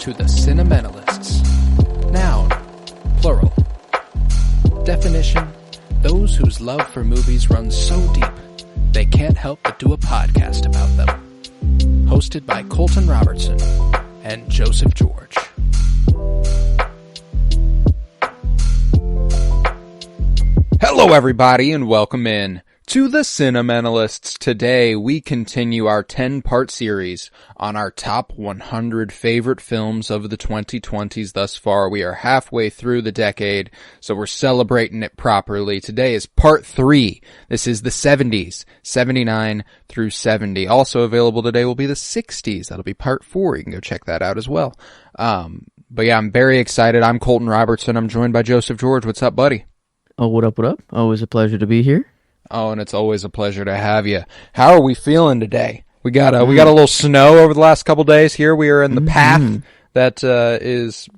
to the Cinementalists. Noun, plural. Definition, those whose love for movies runs so deep, they can't help but do a podcast about them. Hosted by Colton Robertson and Joseph George. Hello everybody and welcome in to the Cinementalists. Today we continue our 10-part series on our top 100 favorite films of the 2020s thus far. We are halfway through the decade, so we're celebrating it properly. Today is part 3. This is the 70s, 79 through 70. Also available today will be the 60s. That'll be part 4. You can go check that out as well. But yeah, I'm very excited. I'm Colton Robertson. I'm joined by Joseph George. What's up, buddy? Oh, what up, what up? Always a pleasure to be here. Oh, and it's always a pleasure to have you. How are we feeling today? We got a little snow over the last couple days here. We are in the path that is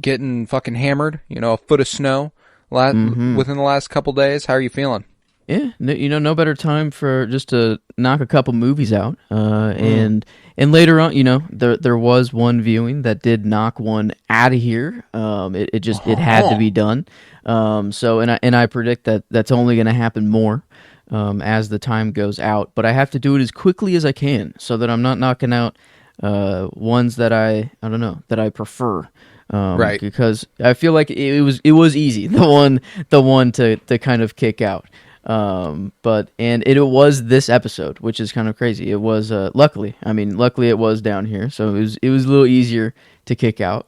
getting fucking hammered. You know, a foot of snow within the last couple days. How are you feeling? Yeah, no better time for just to knock a couple movies out. And later on, there was one viewing that did knock one out of here. It had to be done. So I predict that that's only going to happen more as the time goes out. But I have to do it as quickly as I can so that I'm not knocking out ones that I prefer. Right. Because I feel like it was easy, the one to kind of kick out. But it was this episode, which is kind of crazy. It was luckily it was down here, so it was a little easier to kick out.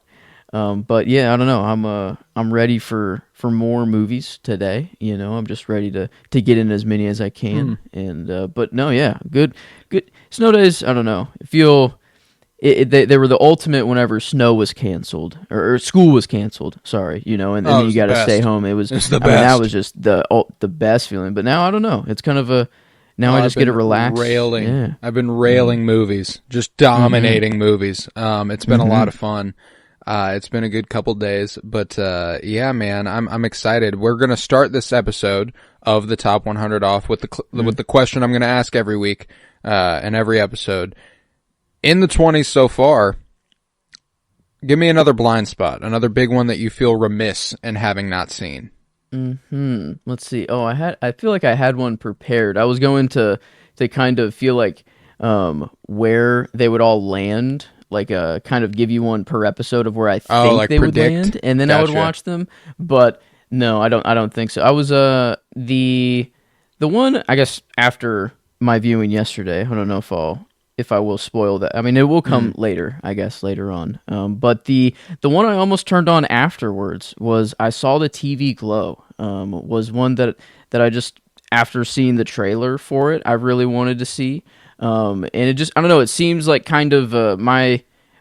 But yeah, I don't know. I'm ready for more movies today. I'm just ready to get in as many as I can. But no, yeah, good snow days. I don't know. They were the ultimate whenever snow was canceled or school was canceled. Sorry, and then you got to stay home. It was the best. That was just the best feeling. But now I don't know. It's kind of I just get to relax. Yeah. I've been railing movies, just dominating movies. It's been a lot of fun. It's been a good couple days, but yeah, man, I'm excited. We're gonna start this episode of the top 100 off with the question I'm gonna ask every week and every episode. In the 20s so far, give me another blind spot, another big one that you feel remiss in having not seen. Let's see. Oh, I feel like I had one prepared. I was going to kind of feel like where they would all land, like kind of give you one per episode of where I think they would land, and then I would watch them. But no, I don't think so. I was the one, I guess, after my viewing yesterday. I don't know if I will spoil that. I mean, it will come later, I guess, later on. But the one I almost turned on afterwards was I Saw the TV Glow. Was one that I just, after seeing the trailer for it, I really wanted to see. And it just, I don't know, it seems like kind of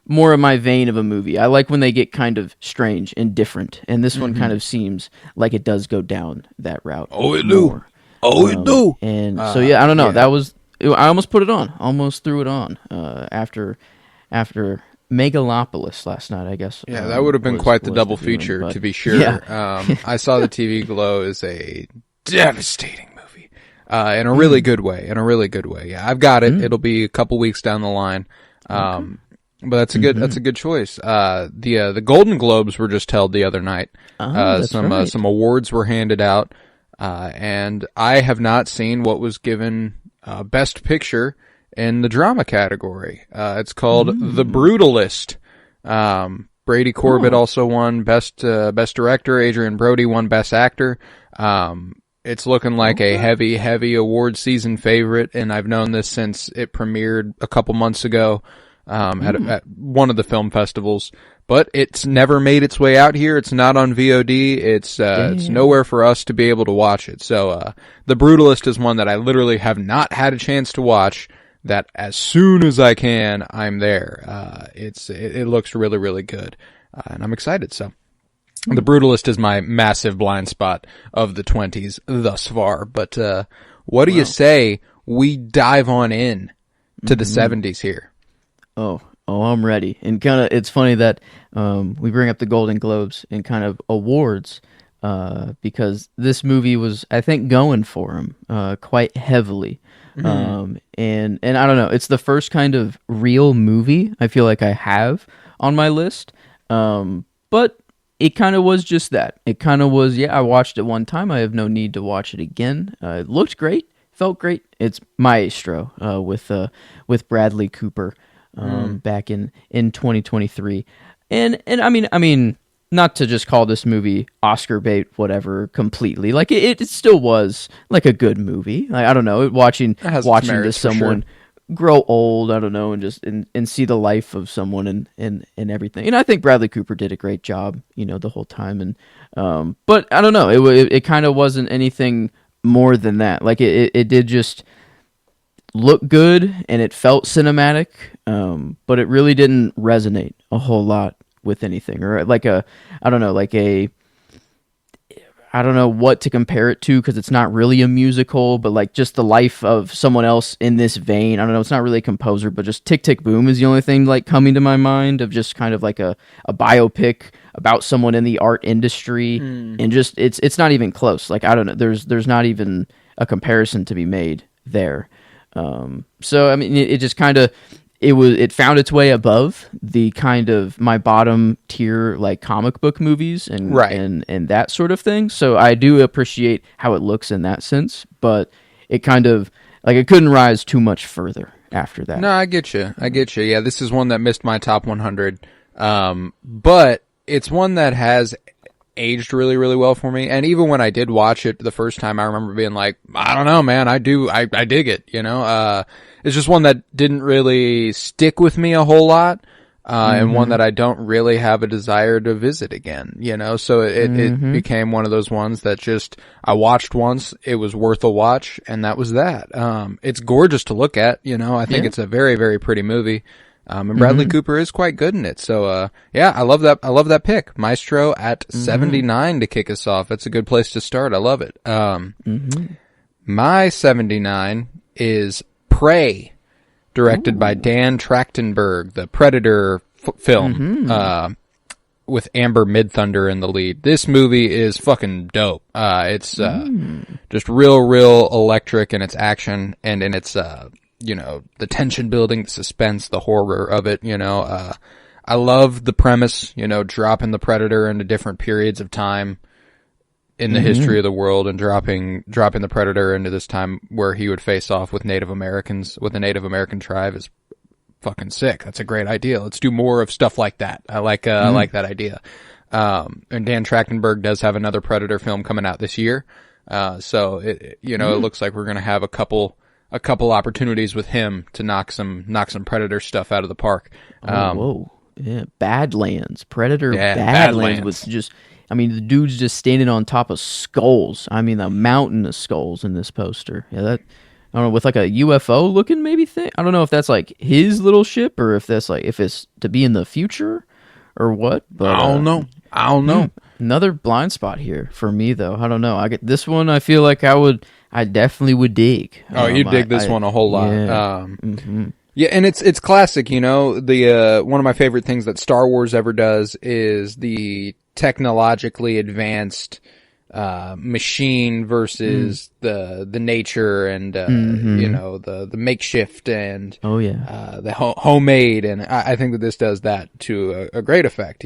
more of my vein of a movie. I like when they get kind of strange and different. And this one kind of seems like it does go down that route. Oh, it do. It do. And so, yeah, I don't know. Yeah. That was... I almost put it on. Almost threw it on after Megalopolis last night, I guess. Yeah, that would have been quite the double feature, to be sure. Yeah. I Saw the TV Glow is a devastating movie in a really good way. Yeah, I've got it. It'll be a couple weeks down the line. But that's a good choice. The Golden Globes were just held the other night. Some awards were handed out, and I have not seen what was given Best Picture in the drama category. It's called The Brutalist. Brady Corbett also won Best Director. Adrian Brody won Best Actor. It's looking like a heavy award season favorite, and I've known this since it premiered a couple months ago at one of the film festivals. But it's never made its way out here. It's not on VOD. It's nowhere for us to be able to watch it. So The Brutalist is one that I literally have not had a chance to watch, that as soon as I can, I'm there. It looks really, really good. And I'm excited. So The Brutalist is my massive blind spot of the 20s thus far. But what do you say we dive on in to the 70s here? Oh, I'm ready. And kind of, it's funny that we bring up the Golden Globes and kind of awards, because this movie was, I think, going for him quite heavily. And I don't know, it's the first kind of real movie I feel like I have on my list. But it kind of was just that. It kind of was, I watched it one time. I have no need to watch it again. It looked great, felt great. It's Maestro with Bradley Cooper back in 2023. And I mean, not to just call this movie Oscar bait, whatever, completely. Like it still was like a good movie. Like, I don't know, watching this someone grow old, I don't know, and just and see the life of someone and everything. And I think Bradley Cooper did a great job, the whole time. And but I don't know, it kind of wasn't anything more than that. Like it did just look good and it felt cinematic, but it really didn't resonate a whole lot with anything, or I don't know what to compare it to, because it's not really a musical, but like just the life of someone else in this vein. I don't know, it's not really a composer, but just Tick Tick Boom is the only thing like coming to my mind of just kind of like a biopic about someone in the art industry. And just it's not even close. Like, I don't know, there's not even a comparison to be made there. So I mean, it just kind of, it found its way above the kind of my bottom tier like comic book movies and and that sort of thing. So I do appreciate how it looks in that sense, but it kind of like it couldn't rise too much further after that. No, I get you. Yeah, this is one that missed my top 100, but it's one that has aged really, really well for me. And even when I did watch it the first time, I remember being like, I don't know, man, I dig it, It's just one that didn't really stick with me a whole lot, and one that I don't really have a desire to visit again, So it became one of those ones that just, I watched once, it was worth a watch, and that was that. It's gorgeous to look at, I think it's a very, very pretty movie. And Bradley Cooper is quite good in it. So, I love that. I love that pick. Maestro at 79 to kick us off. That's a good place to start. I love it. My 79 is Prey, directed by Dan Trachtenberg, the Predator film, with Amber Midthunder in the lead. This movie is fucking dope. It's, just real electric in its action and in its, the tension building, the suspense, the horror of it, I love the premise, dropping the Predator into different periods of time in the history of the world and dropping the Predator into this time where he would face off with Native Americans, with a Native American tribe is fucking sick. That's a great idea. Let's do more of stuff like that. I like that idea. And Dan Trachtenberg does have another Predator film coming out this year. So it looks like we're going to have a couple opportunities with him to knock some Predator stuff out of the park. Whoa. Yeah. Badlands. Predator Badlands was just, I mean, the dude's just standing on top of skulls. I mean, a mountain of skulls in this poster. Yeah, that, I don't know, with like a UFO looking maybe thing. I don't know if that's like his little ship or if that's like, if it's to be in the future or what. But I don't know. Another blind spot here for me though. I don't know. I get this one. I feel like I definitely would dig. Oh, you dig this one a whole lot. Yeah. Yeah, and it's classic, the one of my favorite things that Star Wars ever does is the technologically advanced machine versus the nature and the makeshift and the homemade, and I think that this does that to a great effect,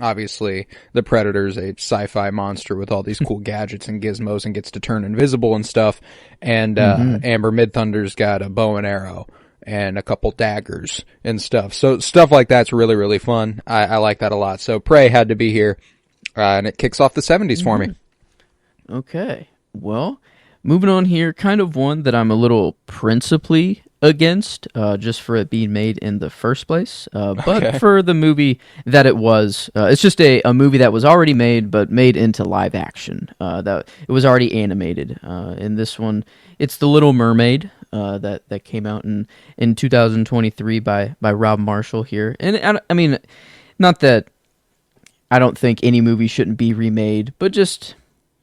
obviously the Predator's a sci-fi monster with all these cool gadgets and gizmos and gets to turn invisible and stuff, and Amber Midthunder's got a bow and arrow and a couple daggers and stuff. So stuff like that's really, really fun. I like that a lot. So Prey had to be here, and it kicks off the 70s for me. Okay. Well, moving on here, kind of one that I'm a little principally against, just for it being made in the first place. But for the movie that it was, it's just a movie that was already made, but made into live action. That it was already animated. In this one, it's The Little Mermaid. That came out in 2023 by Rob Marshall here. And I mean, not that I don't think any movie shouldn't be remade, but just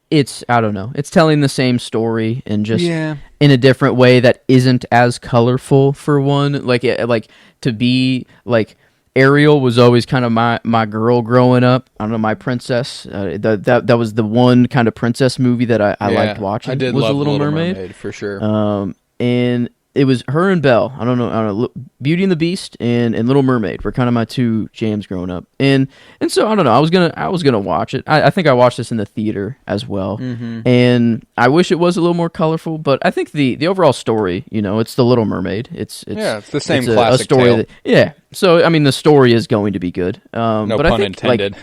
I don't know. It's telling the same story and just in a different way that isn't as colorful for one. Like to be like Ariel was always kind of my girl growing up. I don't know, my princess. That was the one kind of princess movie that I liked watching. I did was love The Little Mermaid for sure. And it was her and Belle. I don't know. Beauty and the Beast and Little Mermaid were kind of my two jams growing up. And so I don't know. I was gonna watch it. I think I watched this in the theater as well. Mm-hmm. And I wish it was a little more colorful, but I think the overall story, it's The Little Mermaid. It's the same a classic story tale. So I mean, the story is going to be good. No but pun I think, intended.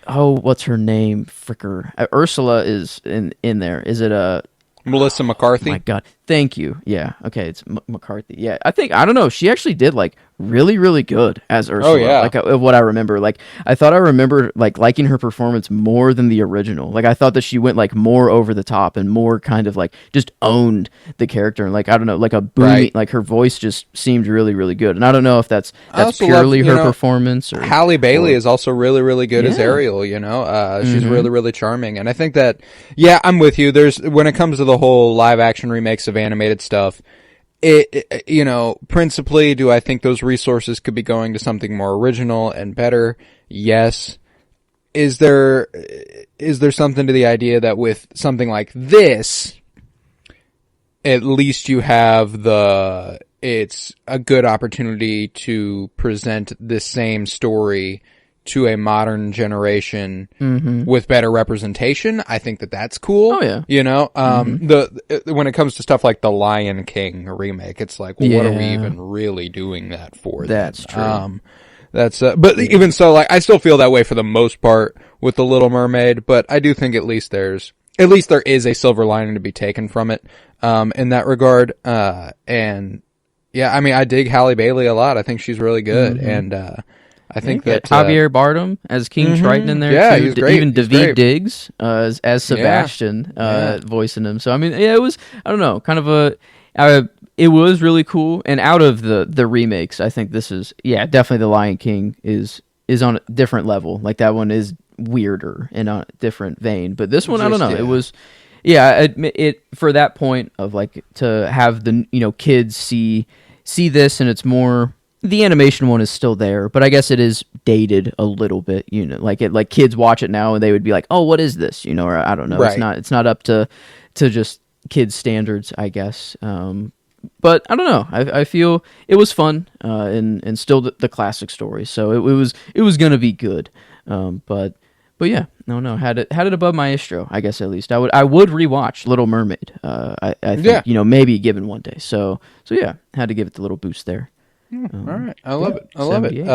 What's her name? Fricker. Ursula is in there. Is it Melissa McCarthy? Oh my God. Thank you. Yeah. Okay. It's McCarthy. Yeah. I don't know. She actually did like really, really good as Ursula. Oh, yeah. Like what I remember. Like I thought I remember like liking her performance more than the original. Like I thought that she went like more over the top and more kind of like just owned the character. And like, I don't know, like a booming, like her voice just seemed really, really good. And I don't know if that's purely her performance or Halle Bailey is also really, really good as Ariel, she's really, really charming. And I think that, I'm with you. When it comes to the whole live action remakes of animated stuff, principally, do I think those resources could be going to something more original and better? Yes. Is there something to the idea that with something like this, at least you have it's a good opportunity to present the same story to a modern generation with better representation? I think that's cool. Oh yeah. When it comes to stuff like the Lion King remake, it's like, well, what are we even really doing that for? That's true. But even so, like, I still feel that way for the most part with The Little Mermaid, but I do think at least there is a silver lining to be taken from it, in that regard. And yeah, I mean, I dig Halle Bailey a lot. I think she's really good. And, I think that Javier Bardem as King Triton in there too. He's great. Even David Diggs as Sebastian voicing him. So I mean, it was, I don't know, kind of it was really cool. And out of the remakes, I think this is definitely The Lion King is on a different level. Like that one is weirder and on a different vein. But this one, I don't know. It was it for that point of like to have the kids see this, and it's more. The animation one is still there, but I guess it is dated a little bit, like kids watch it now and they would be like, "Oh, what is this?" Or I don't know. Right. It's not up to just kids standards, I guess. But I don't know. I feel it was fun, and still the classic story. So it was gonna be good. But yeah, no, had it above Maestro, I guess at least. I would rewatch Little Mermaid. I think maybe given one day. So yeah, had to give it the little boost there. All right. I love it.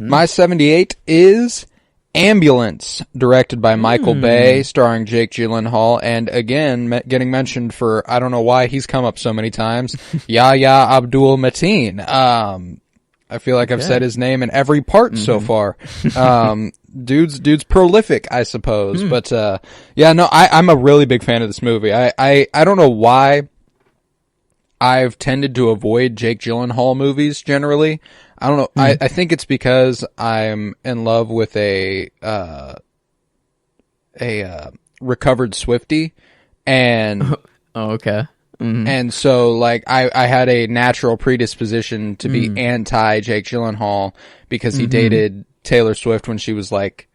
My 78 is Ambulance, directed by Michael Bay, starring Jake Gyllenhaal, and again, getting mentioned for, I don't know why he's come up so many times, Yahya Abdul-Mateen. I feel like I've said his name in every part so far. Dude's prolific, I suppose. But, I'm a really big fan of this movie. I don't know why I've tended to avoid Jake Gyllenhaal movies generally. I don't know. I think it's because I'm in love with a recovered Swiftie, and okay. And so like I had a natural predisposition to be anti Jake Gyllenhaal because he dated Taylor Swift when she was like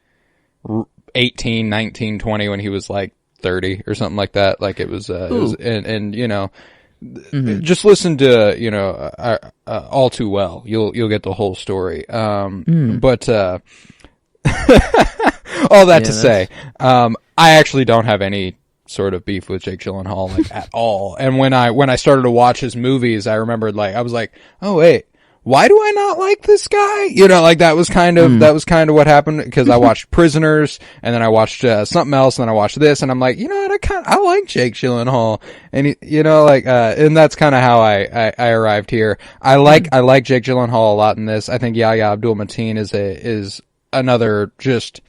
18, 19, 20, when he was like 30 or something like that. Like it was just listen to, All Too Well. You'll get the whole story. But, all that to say, I actually don't have any sort of beef with Jake Gyllenhaal, like, at all. And when I started to watch his movies, I remembered, like, I was like, oh wait, why do I not like this guy? Like that was kind of what happened, because I watched Prisoners, and then I watched something else, and then I watched this, and I'm like, I like Jake Gyllenhaal, and and that's kind of how I arrived here. I like Jake Gyllenhaal a lot in this. I think Yahya Abdul-Mateen is another just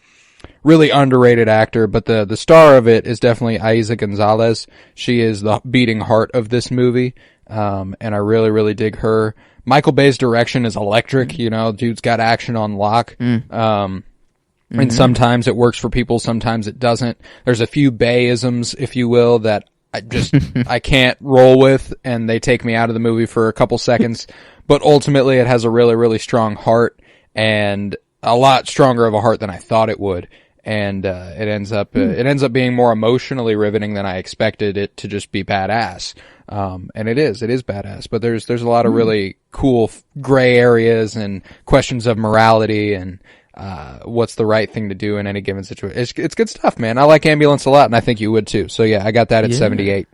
really underrated actor, but the star of it is definitely Aiza Gonzalez. She is the beating heart of this movie, and I really, really dig her. Michael Bay's direction is electric, dude's got action on lock. And sometimes it works for people, sometimes it doesn't. There's a few Bayisms, if you will, that I can't roll with, and they take me out of the movie for a couple seconds. But ultimately, it has a really, really strong heart, and a lot stronger of a heart than I thought it would. And it ends up being more emotionally riveting than I expected it to just be badass. And it is badass. But there's a lot of really cool gray areas and questions of morality and what's the right thing to do in any given situation. It's good stuff, man. I like Ambulance a lot, and I think you would too. So yeah, I got that at 78.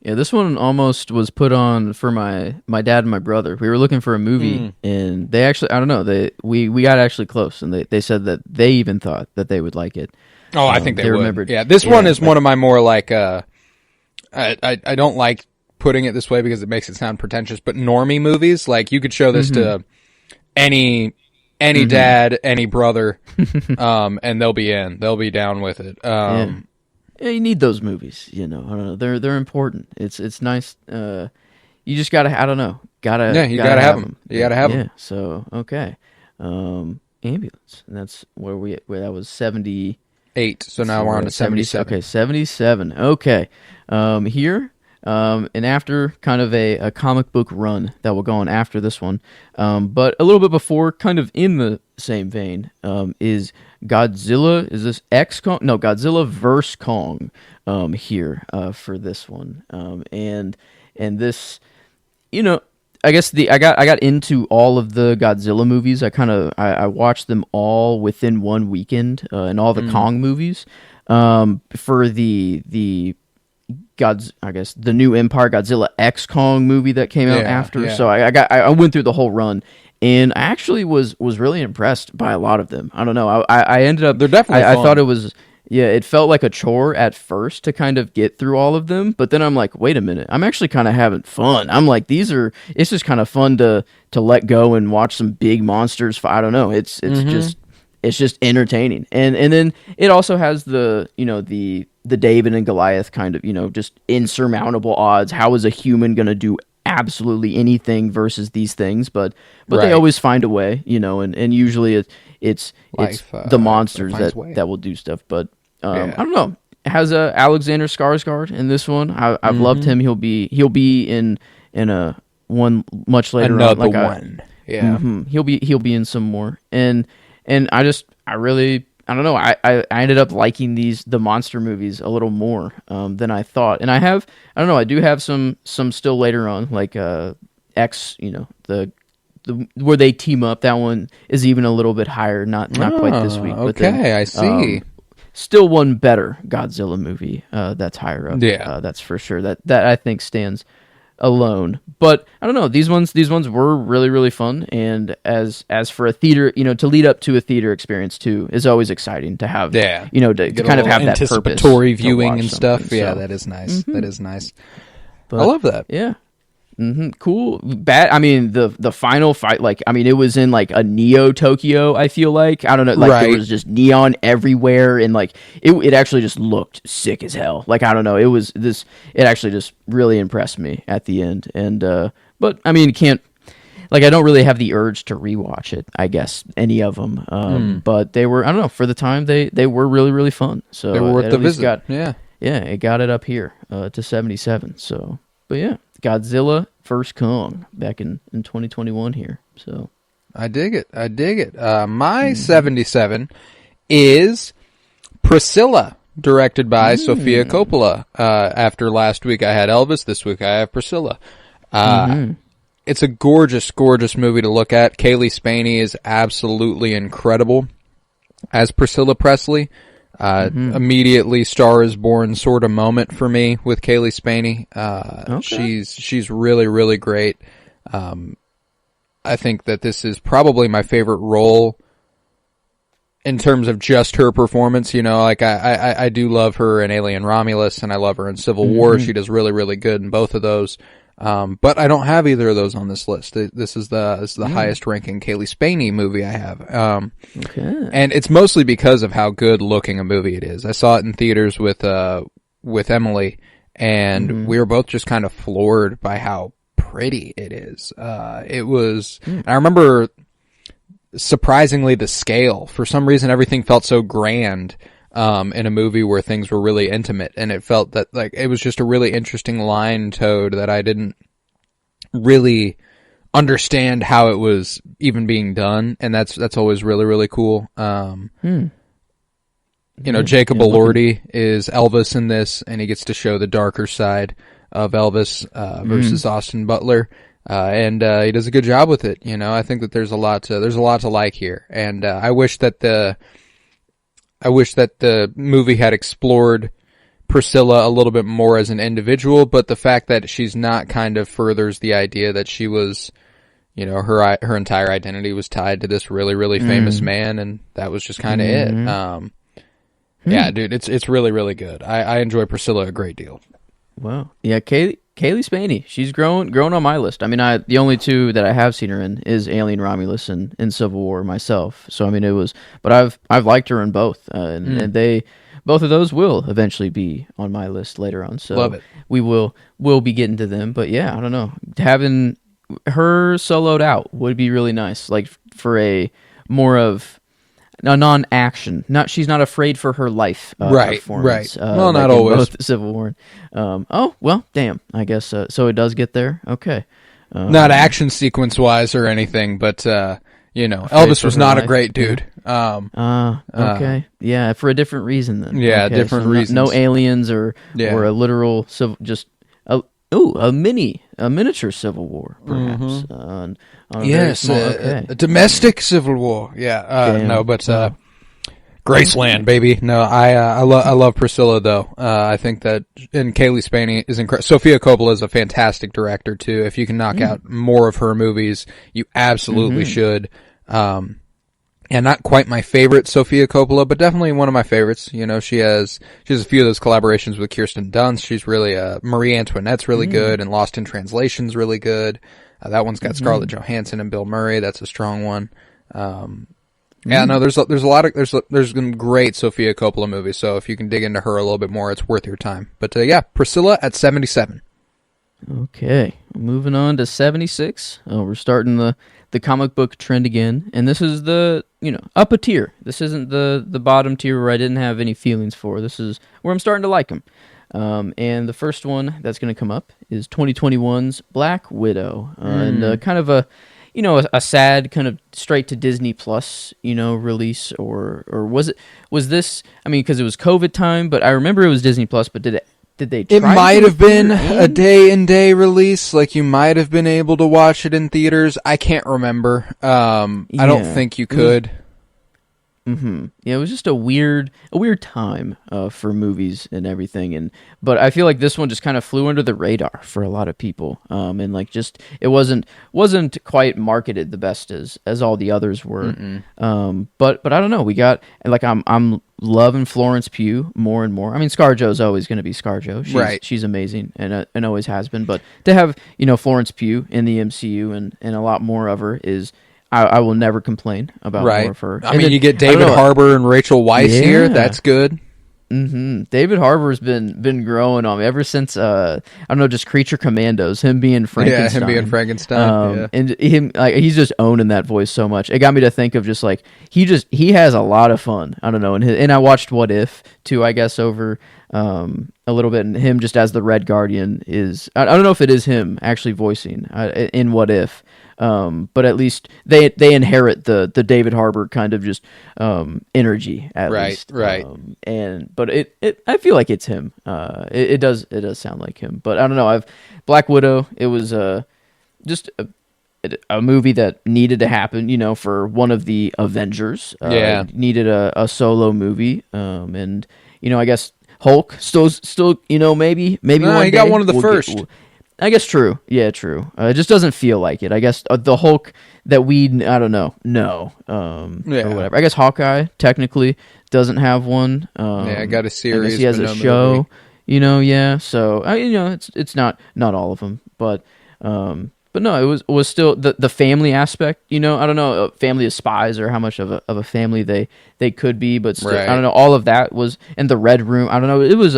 Yeah, this one almost was put on for my dad and my brother. We were looking for a movie, and they actually, I don't know, we got actually close, and they said that they even thought that they would like it. Oh, I think they would. Remembered. Yeah, this one is one of my more like, I don't like putting it this way because it makes it sound pretentious, but normie movies. Like, you could show this to any dad, any brother, and they'll be down with it. Yeah, you need those movies, you know. I don't know. They're important. It's nice. You just gotta. I don't know. You gotta have them. You gotta have them. Yeah. So okay. Ambulance. And that's where that was 78. So now we're on to 77. Okay, 77. Okay. Here. And after kind of a comic book run that will go on after this one, but a little bit before, kind of in the same vein, is Godzilla. Is this X-Kong? No, Godzilla vs. Kong here for this one. And this, you know, I guess I got into all of the Godzilla movies. I watched them all within one weekend, and all the Kong movies. For the I guess the new Empire Godzilla X Kong movie that came out after. Yeah. So I went through the whole run, and I actually was really impressed by a lot of them. I don't know. I ended up. They're definitely fun. I thought it was. Yeah, it felt like a chore at first to kind of get through all of them, but then I'm like, wait a minute, I'm actually kind of having fun. I'm like, it's just kind of fun to let go and watch some big monsters. I don't know. It's just entertaining, and then it also has the David and Goliath kind of, just insurmountable odds. How is a human going to do absolutely anything versus these things? But they always find a way, and usually it's the monsters that will do stuff. But I don't know. It has Alexander Skarsgård in this one. I've loved him. He'll be in a one much later Another on. One. Yeah. He'll be in some more. And I really, I don't know. I ended up liking the monster movies a little more than I thought, and I don't know. I do have some still later on, like X. The where they team up. That one is even a little bit higher. Not quite this week. But okay, then, I see. Still one better Godzilla movie that's higher up. Yeah, that's for sure. That I think stands alone. But I don't know, these ones were really, really fun, and as for a theater, to lead up to a theater experience too is always exciting to have. To kind of have that anticipatory viewing and stuff. Yeah, so. That is nice. That is nice. But, I love that. Yeah. Cool. Bad. I mean, the final fight, it was in like a Neo Tokyo. I feel like, I don't know, there was just neon everywhere, and it actually just looked sick as hell. I don't know, it actually just really impressed me at the end. And but I mean, can't I don't really have the urge to rewatch it. I guess any of them. But they were, I don't know, for the time they were really, really fun. So they were worth the visit. It got it up here to 77. So, but yeah. Godzilla vs. Kong back in 2021 here. So I dig it. My 77 is Priscilla, directed by Sofia Coppola. After last week I had Elvis, this week I have Priscilla. It's a gorgeous, gorgeous movie to look at. Kaylee Spaney is absolutely incredible as Priscilla Presley. Immediately Star is Born sort of moment for me with Kaylee Spaney. She's really, really great. I think that this is probably my favorite role in terms of just her performance. I do love her in Alien Romulus, and I love her in Civil War. She does really, really good in both of those. But I don't have either of those on this list. This is the highest ranking Kaylee Spaney movie I have. And it's mostly because of how good looking a movie it is. I saw it in theaters with Emily, and we were both just kind of floored by how pretty it is. It was, I remember surprisingly the scale. For some reason everything felt so grand. in a movie where things were really intimate, and it felt that like it was just a really interesting line towed that I didn't really understand how it was even being done, and that's always really, really cool. You know, Jacob Elordi is Elvis in this, and he gets to show the darker side of Elvis versus Austin Butler, and he does a good job with it. You know, I think that there's a lot to like here, and I wish that the movie had explored Priscilla a little bit more as an individual, but the fact that she's not kind of furthers the idea that she was, you know, her entire identity was tied to this really, really famous man, and that was just kind of it. Yeah, dude, it's really, really good. I enjoy Priscilla a great deal. Wow. Yeah, Kaylee Spaney, she's grown on my list. I mean, the only two that I have seen her in is Alien Romulus and Civil War myself. So I mean, but I've liked her in both, and both of those will eventually be on my list later on. So love it. We'll be getting to them. But yeah, I don't know, having her soloed out would be really nice, like for a more of a non-action. She's not afraid for her life. Performance. Right. Well, not always. Both Civil War. Oh well, damn. I guess so. It does get there. Okay. Not action sequence wise or anything, but you know, Elvis was not a great dude. Okay. Yeah, for a different reason then. Yeah, okay, different so reasons. No aliens or a literal just a miniature Civil War perhaps. Yes, a domestic Civil War. Yeah, no, but Graceland, baby. No, I love Priscilla though. I think that, and Kaylee Spaney is incredible. Sofia Coppola is a fantastic director too. If you can knock out more of her movies, you absolutely should. And not quite my favorite Sofia Coppola, but definitely one of my favorites. You know, she has a few of those collaborations with Kirsten Dunst. She's really Marie Antoinette's really good, and Lost in Translation's really good. That one's got Scarlett Johansson and Bill Murray. That's a strong one. Yeah, no, there's some great Sofia Coppola movies. So if you can dig into her a little bit more, it's worth your time. But yeah, Priscilla at 77. Okay, moving on to 76. We're starting the comic book trend again, and this is up a tier. This isn't the bottom tier where I didn't have any feelings for. This is where I'm starting to like them. And the first one that's going to come up is 2021's Black Widow, and kind of a sad kind of straight to Disney Plus release, or was this? I mean, because it was COVID time, but I remember it was Disney Plus. But did they? It might have been a day release. Like you might have been able to watch it in theaters. I can't remember. I don't think you could. Yeah, it was just a weird time for movies and everything, but I feel like this one just kind of flew under the radar for a lot of people, and like just it wasn't quite marketed the best as all the others were. But I don't know. We got like I'm loving Florence Pugh more and more. I mean, ScarJo's always going to be ScarJo. She's amazing and always has been. But to have Florence Pugh in the MCU and a lot more of her is. I will never complain about more of her. I mean, you get David Harbour and Rachel Weisz here. That's good. David Harbour's been growing on me ever since I don't know, just Creature Commandos. Him being Frankenstein. Yeah, him being Frankenstein. And him he's just owning that voice so much. It got me to think of just like he has a lot of fun. I don't know, and I watched What If too. I guess over a little bit, and him just as the Red Guardian is. I don't know if it is him actually voicing in What If. But at least they inherit the David Harbour kind of just energy at least. Right. But it I feel like it's him. It does sound like him. But I don't know. Black Widow. It was just a movie that needed to happen. For one of the Avengers. Needed a solo movie. And I guess Hulk still maybe no, one he day got one of the first. I guess true. Yeah, true. It just doesn't feel like it. I guess the Hulk that I don't know. No. Or whatever. I guess Hawkeye technically doesn't have one. I got a series. I guess he has a show. Movie. Yeah. So it's not all of them, but no, it was still the family aspect. I don't know, a family of spies or how much of a family they could be, but still, I don't know. All of that was in the Red Room. I don't know. It was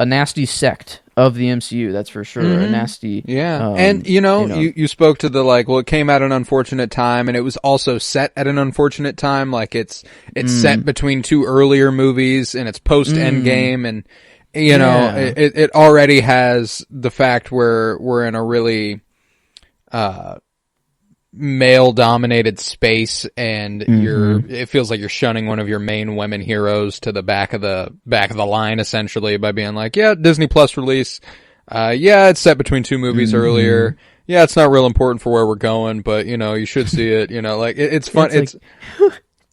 nasty sect of the MCU. That's for sure. A nasty. Yeah, and you spoke to the it came at an unfortunate time, and it was also set at an unfortunate time. Like it's set between two earlier movies, and it's post Endgame, and it already has the fact where we're in a really male dominated space, and it feels like you're shunning one of your main women heroes to the back of the line, essentially, by being like, yeah, Disney Plus release, it's set between two movies earlier, it's not real important for where we're going, but you should see it. It's fun. It's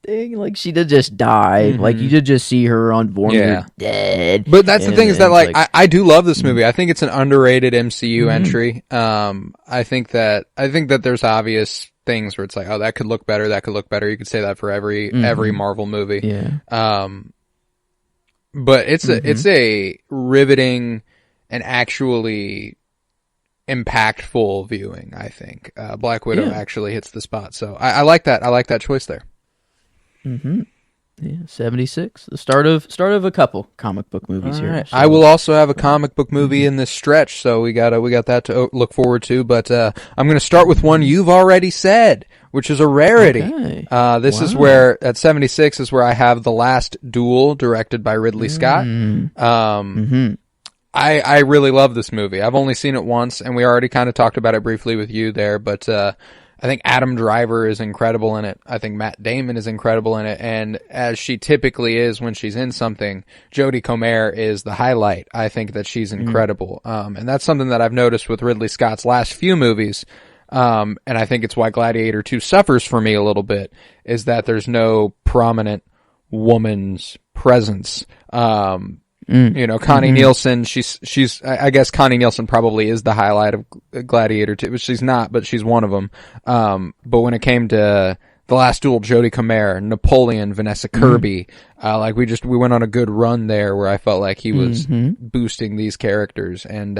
dang, like she did just die. Like you did just see her on Born dead. But that's the thing, is that I do love this movie. I think it's an underrated MCU entry. I think that there's obvious things where it's like, oh, that could look better. That could look better. You could say that for every Marvel movie. Yeah. But it's a riveting and actually impactful viewing. I think Black Widow actually hits the spot. So I like that. I like that choice there. Yeah, 76. The start of a couple comic book movies here. Right. So. I will also have a comic book movie in this stretch, so we got that to look forward to. But I'm going to start with one you've already said, which is a rarity. Okay. This is where at 76 is where I have The Last Duel, directed by Ridley Scott. I really love this movie. I've only seen it once, and we already kind of talked about it briefly with you there, but I think Adam Driver is incredible in it. I think Matt Damon is incredible in it. And as she typically is when she's in something, Jodie Comer is the highlight. I think that she's incredible. And that's something that I've noticed with Ridley Scott's last few movies. And I think it's why Gladiator 2 suffers for me a little bit, is that there's no prominent woman's presence. Connie Nielsen, she's, I guess Connie Nielsen probably is the highlight of Gladiator 2, but she's not, but she's one of them. But when it came to The Last Duel, Jodie Comer, Napoleon, Vanessa Kirby, we went on a good run there where I felt like he was boosting these characters. And,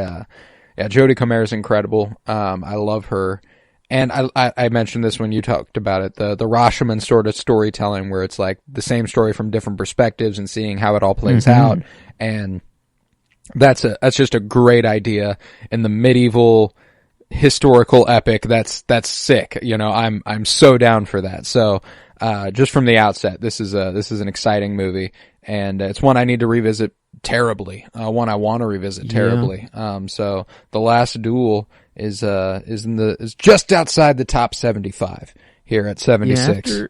Jodie Comer is incredible. I love her. And I mentioned this when you talked about it, the Rashomon sort of storytelling, where it's like the same story from different perspectives and seeing how it all plays out. And that's just a great idea in the medieval historical epic. That's sick. I'm so down for that. So, just from the outset, this is an exciting movie, and it's one I need to revisit terribly. One I want to revisit terribly. So The Last Duel is just outside the top 75 here at 76. Yeah,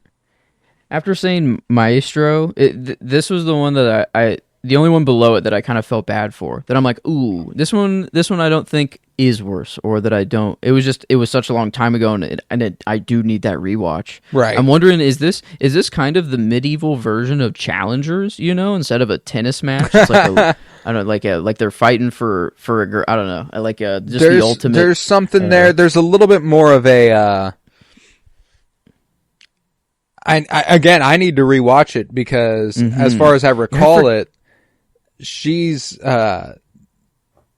after saying Maestro, this was the one that I the only one below it that I kind of felt bad for. That I'm like, ooh, this one I don't think is worse, or that I don't. It was such a long time ago, and I do need that rewatch. Right. I'm wondering, is this kind of the medieval version of Challengers? Instead of a tennis match, it's like I don't know, like they're fighting for a girl. I don't know, like just the ultimate. There's something there. There's a little bit more of a. I need to rewatch it because as far as I recall it, she's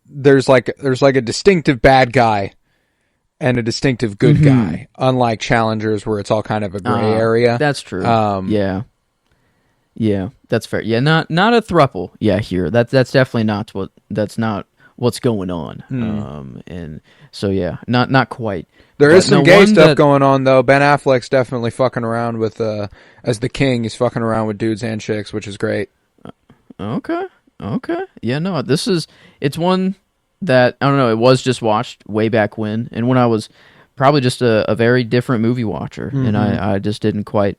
there's like a distinctive bad guy and a distinctive good guy, unlike Challengers where it's all kind of a gray area. That's true. Yeah, that's fair. Yeah, not a throuple. Yeah, here that's definitely not what's going on. And so yeah, not quite. There is some gay stuff going on though. Ben Affleck's definitely fucking around with as the king. He's fucking around with dudes and chicks, which is great. Okay. Yeah, no, it's one that, I don't know, it was just watched way back when, and when I was probably just a very different movie watcher, and I just didn't quite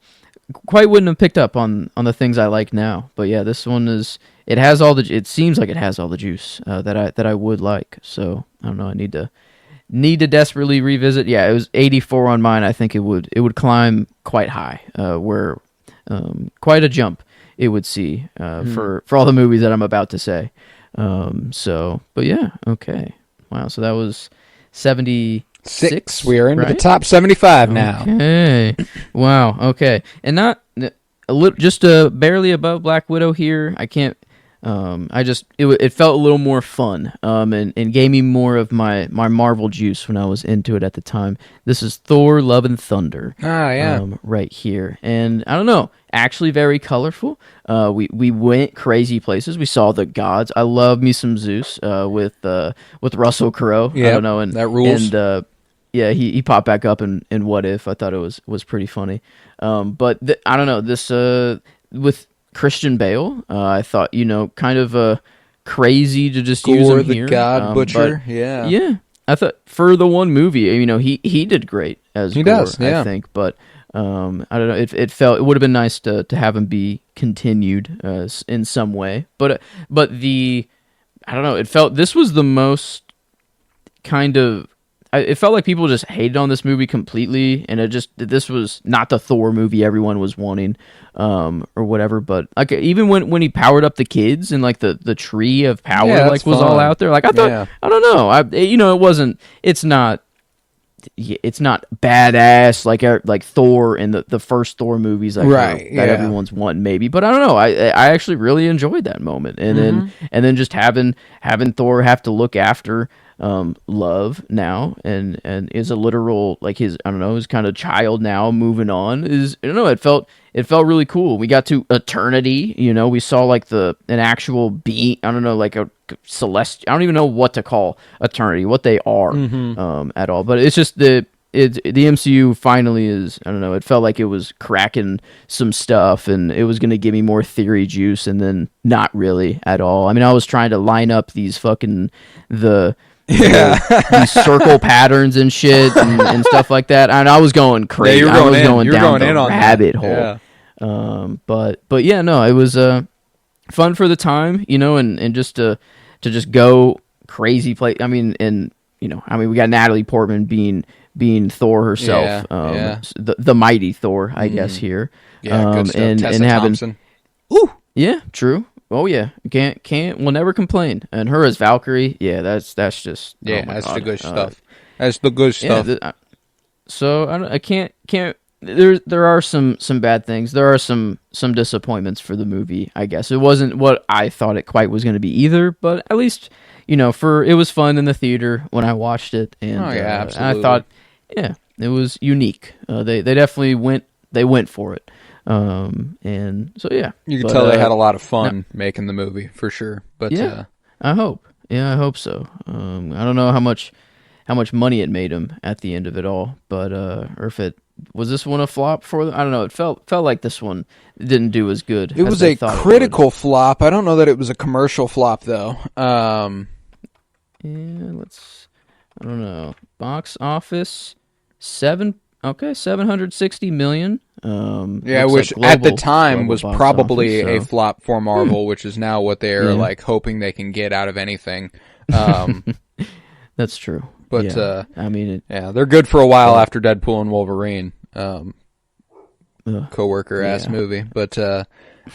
wouldn't have picked up on the things I like now. But yeah, this one it seems like it has all the juice that I would like. So I don't know, I need to desperately revisit. Yeah, it was 84 on mine. I think it would climb quite high, where quite a jump it would see for all the movies that I'm about to say. But yeah, okay. Wow, so that was 76. We are into the top 75 now. Okay. Wow, okay. And not a little, just barely above Black Widow here. I can't It felt a little more fun, and gave me more of my Marvel juice when I was into it at the time. This is Thor: Love and Thunder. Ah, yeah. Right here, and I don't know, actually very colorful. We went crazy places. We saw the gods. I love me some Zeus with Russell Crowe. Yeah, I don't know, and that rules. And yeah, he popped back up in What If. I thought it was pretty funny. But I don't know, this with Christian Bale, I thought, kind of crazy to just use him here. the God Butcher, yeah. Yeah, I thought for the one movie, he did great as he Gore, does, yeah. I think. But I don't know, it would have been nice to have him be continued in some way. But I don't know, this was the most kind of. It felt like people just hated on this movie completely, and this was not the Thor movie everyone was wanting, or whatever. But like, even when he powered up the kids and like the tree of power was fun. all out there, like I thought, I don't know, it's not badass like Thor in the first Thor movies, like right, that everyone's wanting maybe. But I don't know, I actually really enjoyed that moment, and then just having Thor have to look after Love now and is a literal, like, his kind of child now moving on, is, I don't know, it felt really cool. We got to eternity, we saw like an actual being, I don't know, like a celestial, I don't even know what to call eternity, what they are at all, but it's just the MCU finally is, I don't know, it felt like it was cracking some stuff and it was going to give me more theory juice, and then not really at all. I mean, I was trying to line up these these circle patterns and shit and stuff like that, and I was going crazy. I was going down the rabbit hole. Yeah. But yeah, no, it was fun for the time, and just to just go crazy play. I mean, we got Natalie Portman being Thor herself, the mighty Thor, I guess here. Yeah, good stuff. And Tessa having, Thompson. Ooh, yeah, true. Oh yeah, we'll never complain. And her as Valkyrie, yeah, that's just that's the good stuff. That's the good stuff. So I can't. There are some bad things. There are some disappointments for the movie. I guess it wasn't what I thought it quite was going to be either. But at least it was fun in the theater when I watched it, and absolutely. I thought, it was unique. They definitely went for it. And so you can tell they had a lot of fun making the movie for sure. But I hope so. I don't know how much money it made them at the end of it all, but or if it was this one a flop for them. I don't know. It felt like this one didn't do as good. It was a critical flop. I don't know that it was a commercial flop though. I don't know. Box office 760 million. Which at the time was probably a flop for Marvel, which is now what they're like hoping they can get out of anything. That's true. But I mean, they're good for a while after Deadpool and Wolverine. Coworker ass movie. But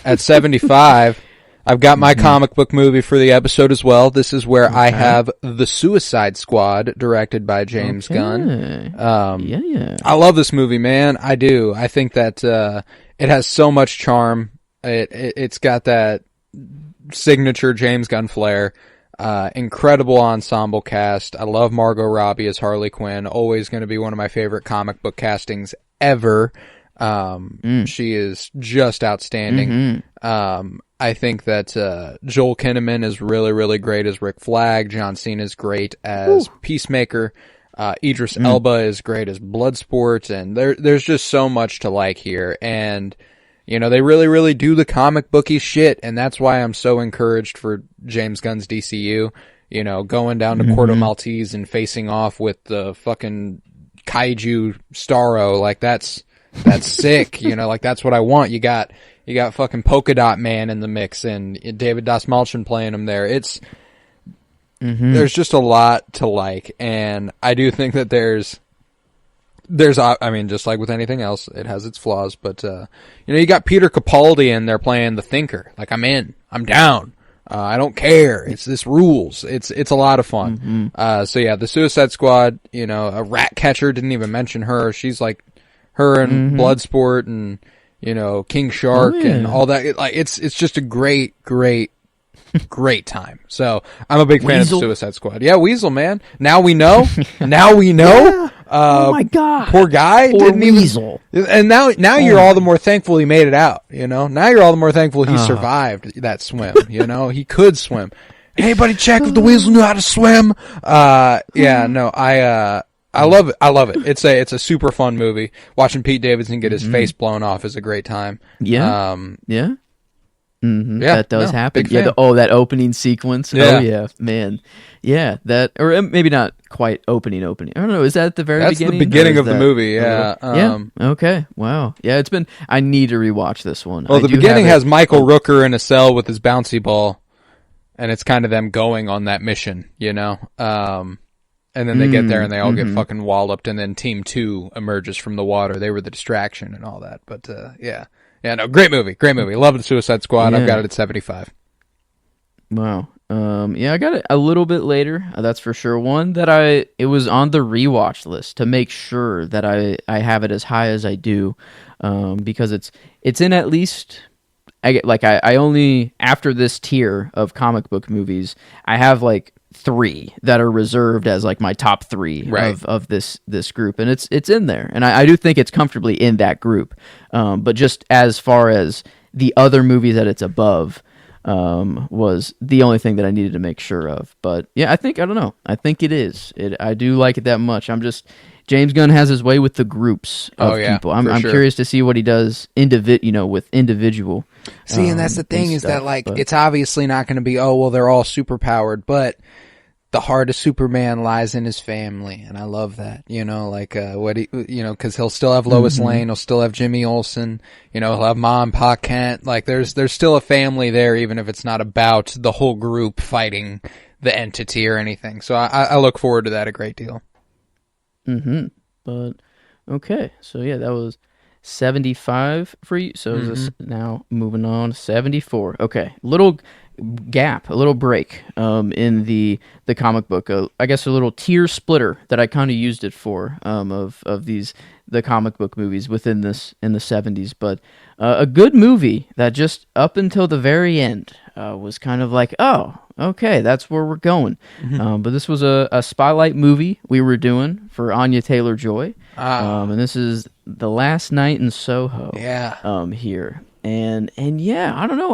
at 75, I've got my comic book movie for the episode as well. This is where I have The Suicide Squad, directed by James Gunn. I love this movie, man. I do. I think that it has so much charm. It's got that signature James Gunn flair. Incredible ensemble cast. I love Margot Robbie as Harley Quinn. Always going to be one of my favorite comic book castings ever. She is just outstanding. I think that Joel Kinnaman is really, really great as Rick Flag. John Cena is great as Peacemaker. Idris Elba is great as Bloodsport. And there's just so much to like here. And, they really, really do the comic booky shit. And that's why I'm so encouraged for James Gunn's DCU. Going down to Porto Maltese and facing off with the fucking kaiju Starro. Like, that's sick. Like, that's what I want. You got fucking Polka Dot Man in the mix and David Dastmalchian playing him there. There's just a lot to like, and I do think that there's I mean, just like with anything else, it has its flaws, but you got Peter Capaldi in there playing the Thinker. Like, I'm in, I'm down. I don't care. This rules. It's a lot of fun. So yeah, the Suicide Squad, a Rat Catcher, didn't even mention her. She's like her and Bloodsport and King Shark and all that. It's just a great great time. So I'm a big fan Weasel. of the Suicide Squad. Yeah, Weasel, man. Now we know. Now we know. Yeah. Oh my God. Poor guy. Poor didn't Weasel. Even, and now you're all the more thankful he made it out. Now you're all the more thankful he survived that swim. He could swim. Anybody check if the Weasel knew how to swim? Yeah, no, I love it. I love it. It's a super fun movie. Watching Pete Davidson get his face blown off is a great time. Yeah. Yeah. Mm-hmm. Yeah, that does happen. big fan. Yeah. That opening sequence. Yeah. Oh yeah, man. Yeah, that, or maybe not quite opening. I don't know. Is that at the very beginning? That's the beginning of the movie. Yeah. Yeah. Okay. Wow. Yeah. I need to rewatch this one. Well, the beginning has Michael Rooker in a cell with his bouncy ball, and it's kind of them going on that mission. And then they get there and they all get fucking walloped, and then Team 2 emerges from the water. They were the distraction and all that. But yeah. Yeah, no, great movie. Love the Suicide Squad. Yeah. I've got it at 75. Wow. Yeah, I got it a little bit later. That's for sure. One that it was on the rewatch list to make sure that I have it as high as I do, because it's in at least. I only, after this tier of comic book movies, I have like 3 that are reserved as like my top 3 of this group, and it's in there, and I do think it's comfortably in that group. But just as far as the other movies that it's above, was the only thing that I needed to make sure of. But yeah, I don't know. I think it is. I do like it that much. James Gunn has his way with the groups of people. I'm curious to see what he does with individual. See, and that's the thing is that it's obviously not going to be, they're all super powered, but the heart of Superman lies in his family, and I love that. Because he'll still have Lois Lane, he'll still have Jimmy Olsen, he'll have Ma and Pa Kent. Like there's still a family there, even if it's not about the whole group fighting the entity or anything. So I look forward to that a great deal. But okay, so yeah, that was 75 for you. So is this now moving on 74? Okay, little gap, a little break in the comic book. I guess a little tier splitter that I kind of used it for of the comic book movies within this in the 70s. But a good movie that just up until the very end was kind of like, oh, okay, that's where we're going. But this was a spotlight movie we were doing for Anya Taylor-Joy. And this is The Last Night in Soho. Yeah. Here. And yeah, I don't know.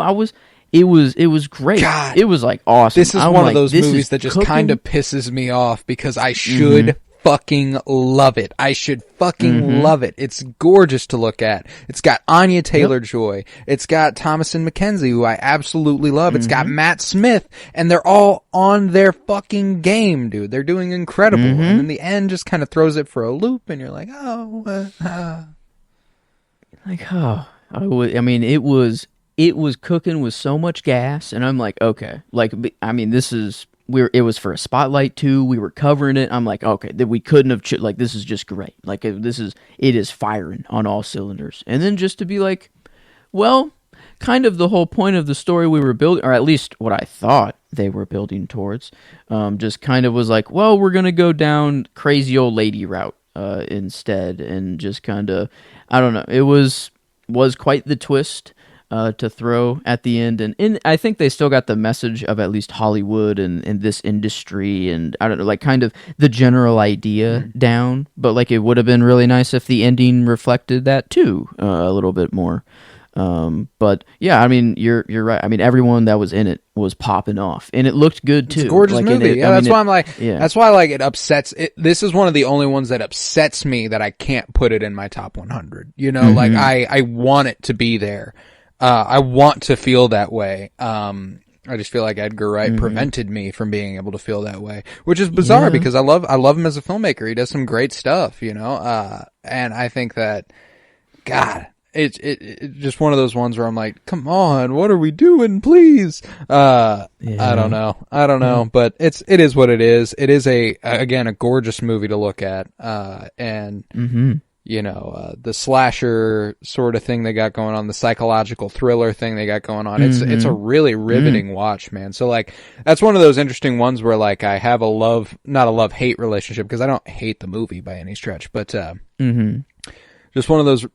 It was great. God, it was like awesome. This is one of those movies that just kind of pisses me off because I should fucking love it. I should fucking love it. It's gorgeous to look at. It's got Anya Taylor-Joy. It's got Thomasin McKenzie, who I absolutely love. It's got Matt Smith, and they're all on their fucking game, dude. They're doing incredible. And then the end just kind of throws it for a loop, and you're like, it was cooking with so much gas, and I'm like, okay, it was for a Spotlight 2. We were covering it. I'm like, okay, that we couldn't have this is just great. It is firing on all cylinders. And then just to be like, well, kind of the whole point of the story we were building, or at least what I thought they were building towards, just kind of was like, well, we're gonna go down crazy old lady route instead, and just kind of, I don't know. It was quite the twist to throw at the end, and I think they still got the message of at least Hollywood and this industry, and I don't know, like kind of the general idea down, but like it would have been really nice if the ending reflected that too, a little bit more. But yeah, I mean, you're right. I mean, everyone that was in it was popping off, and it looked good too. It's a gorgeous movie. That's why I'm like, that's why like it upsets. This is one of the only ones that upsets me that I can't put it in my top 100. Like I want it to be there. I want to feel that way. I just feel like Edgar Wright prevented me from being able to feel that way, which is bizarre because I love him as a filmmaker. He does some great stuff, and I think that, God, it's just one of those ones where I'm like, come on, what are we doing, please? I don't know, but it is what it is. It is again, a gorgeous movie to look at, and the slasher sort of thing they got going on, the psychological thriller thing they got going on. It's a really riveting watch, man. So like, that's one of those interesting ones where like I have not a love-hate relationship, because I don't hate the movie by any stretch, but just one of those,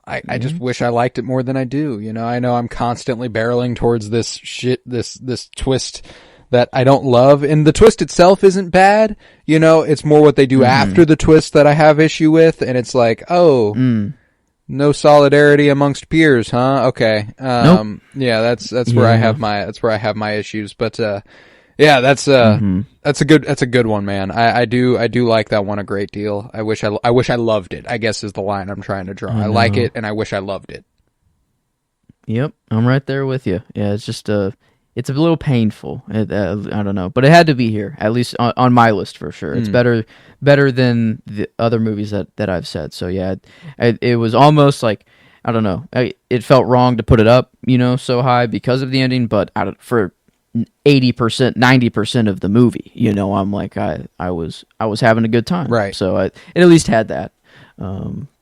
I just wish I liked it more than I do. You know I'm constantly barreling towards this twist that I don't love, and the twist itself isn't bad. It's more what they do after the twist that I have issue with, and it's like, no solidarity amongst peers, huh? Okay. Nope. Yeah, that's where I have my issues, but yeah, that's a good one, man. I do like that one a great deal. I wish I loved it, I guess is the line I'm trying to draw. I like it and I wish I loved it. Yep, I'm right there with you. Yeah, it's just it's a little painful. I don't know, but it had to be here, at least on my list for sure. It's better than the other movies that I've said. So yeah, it was almost like, I don't know. It felt wrong to put it up, so high because of the ending, but for 80%, 90% of the movie, I'm like, I was having a good time. Right. So it at least had that.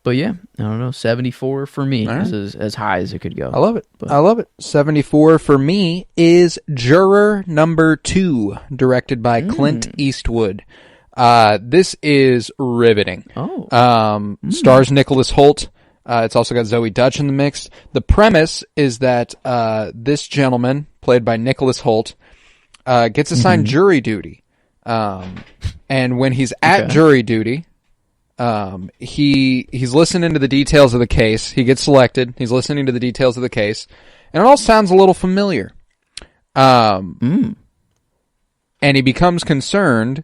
But yeah, I don't know. 74 for me is as high as it could go. I love it. I love it. 74 for me is Juror Number 2, directed by Clint Eastwood. This is riveting. Stars Nicholas Hoult. It's also got Zoe Dutch in the mix. The premise is that this gentleman, played by Nicholas Hoult, gets assigned jury duty. And when he's at jury duty, he's listening to the details of the case. He gets selected. He's listening to the details of the case, and it all sounds a little familiar. And he becomes concerned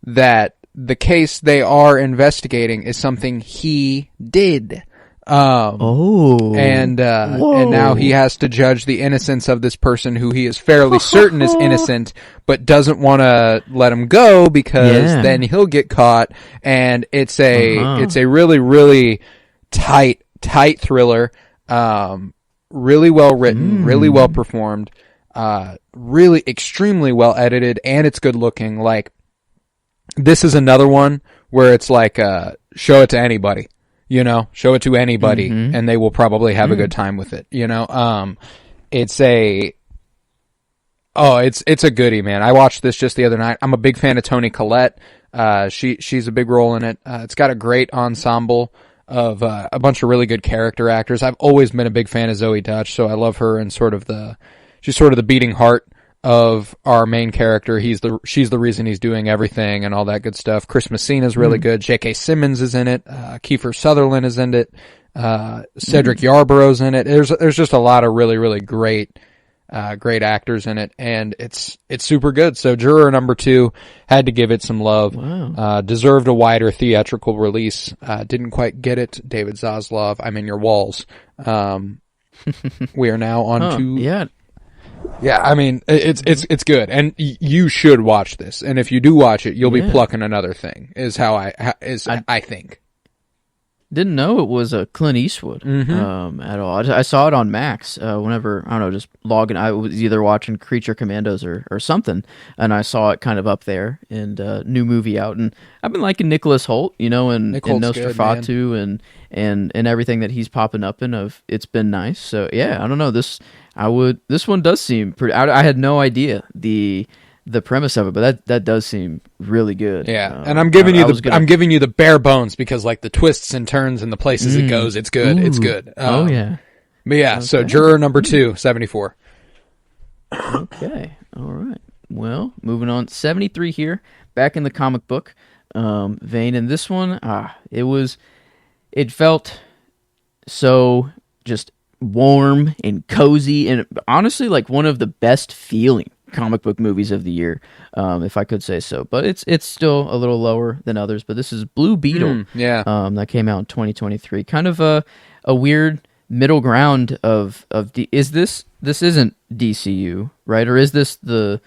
that the case they are investigating is something he did. And now he has to judge the innocence of this person who he is fairly certain is innocent, but doesn't want to let him go because then he'll get caught. And it's a really, really tight thriller. Really well written, really well performed, really extremely well edited, and it's good looking. Like, this is another one where it's like, show it to anybody. Show it to anybody and they will probably have a good time with it. It's a goodie, man. I watched this just the other night. I'm a big fan of Toni Collette. She's a big role in it. It's got a great ensemble of, a bunch of really good character actors. I've always been a big fan of Zoe Dutch, so I love her, and she's sort of the beating heart of our main character. She's the reason he's doing everything and all that good stuff. Chris Messina's really good. J.K. Simmons is in it. Kiefer Sutherland is in it. Cedric Yarborough's in it. There's just a lot of really, really great actors in it, and it's super good. So Juror Number 2, had to give it some love. Wow. Deserved a wider theatrical release. Didn't quite get it. David Zaslav, I'm in your walls. We are now on to... Yeah, I mean, it's good, and you should watch this. And if you do watch it, you'll be plucking another thing. Is how I think. Didn't know it was a Clint Eastwood at all. I saw it on Max whenever, I don't know, just logging. I was either watching Creature Commandos or something, and I saw it kind of up there, and new movie out. And I've been liking Nicholas Hoult, and Nosferatu and everything that he's popping up in. It's been nice. So yeah, I don't know, this one does seem pretty. I had no idea the premise of it, but that does seem really good. Yeah, and I'm giving you the bare bones because, like, the twists and turns and the places it goes, it's good. It's good. Oh yeah. But yeah, okay. So Juror Number 2, 74. Okay, all right. Well, moving on, 73 here, back in the comic book vein, and this one, it felt so just warm and cozy, and honestly, like one of the best feeling comic book movies of the year, if I could say so. But it's still a little lower than others. But this is Blue Beetle. That came out in 2023. Kind of a weird middle ground of this isn't DCU, right? Or is this the?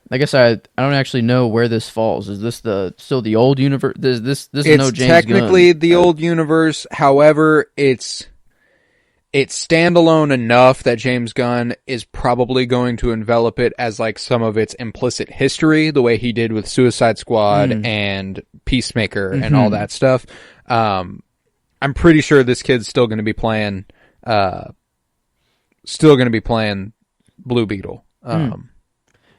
I guess I don't actually know where this falls. Is this still the old universe? This is no James Gunn. It's technically the old universe. However, it's standalone enough that James Gunn is probably going to envelop it as like some of its implicit history, the way he did with Suicide Squad and Peacemaker and all that stuff. I'm pretty sure this kid's still going to be playing Blue Beetle.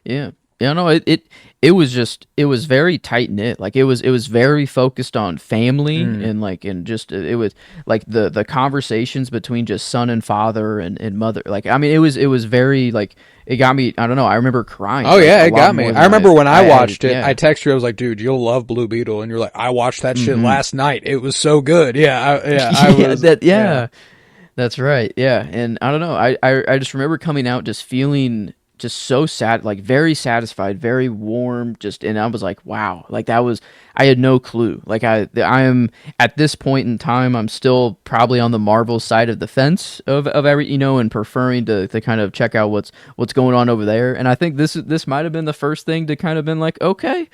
Yeah. You know, it was very tight knit. Like it was very focused on family and like and just it was like the conversations between just son and father and mother. Like I mean, it was very like it got me. I don't know. I remember crying. Oh like, yeah, it got me. I remember when I watched it. Yeah. I texted you. I was like, "Dude, you'll love Blue Beetle," and you're like, "I watched that shit last night. It was so good." Yeah, That's right. Yeah, and I don't know. I just remember coming out just feeling just so sad, like very satisfied, very warm. Just and I was like, wow, like that was. I had no clue. Like I am at this point in time, I'm still probably on the Marvel side of the fence of every and preferring to kind of check out what's going on over there. And I think this might have been the first thing to kind of been like, okay,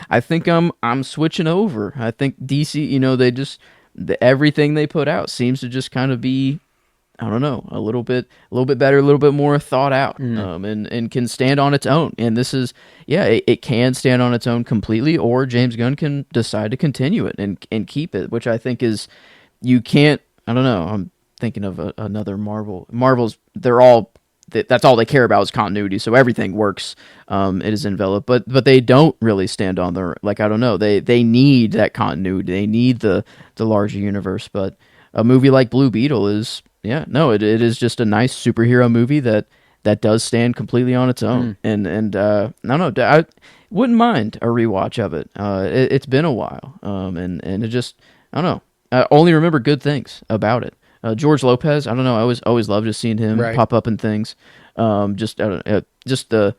I think I'm switching over. I think DC, they just. Everything they put out seems to just kind of be, I don't know, a little bit better, a little bit more thought out, and can stand on its own. And this is, it can stand on its own completely, or James Gunn can decide to continue it and keep it, which I think is, you can't. I don't know. I'm thinking of another Marvel's. They're all. That's all they care about is continuity, so everything works. It is enveloped, but they don't really stand on their I don't know. They need that continuity. They need the larger universe. But a movie like Blue Beetle is it is just a nice superhero movie that does stand completely on its own. And I don't know. I wouldn't mind a rewatch of it. It's been a while. And it just I don't know. I only remember good things about it. George Lopez, I don't know. I always loved just seeing him pop up in things. Just the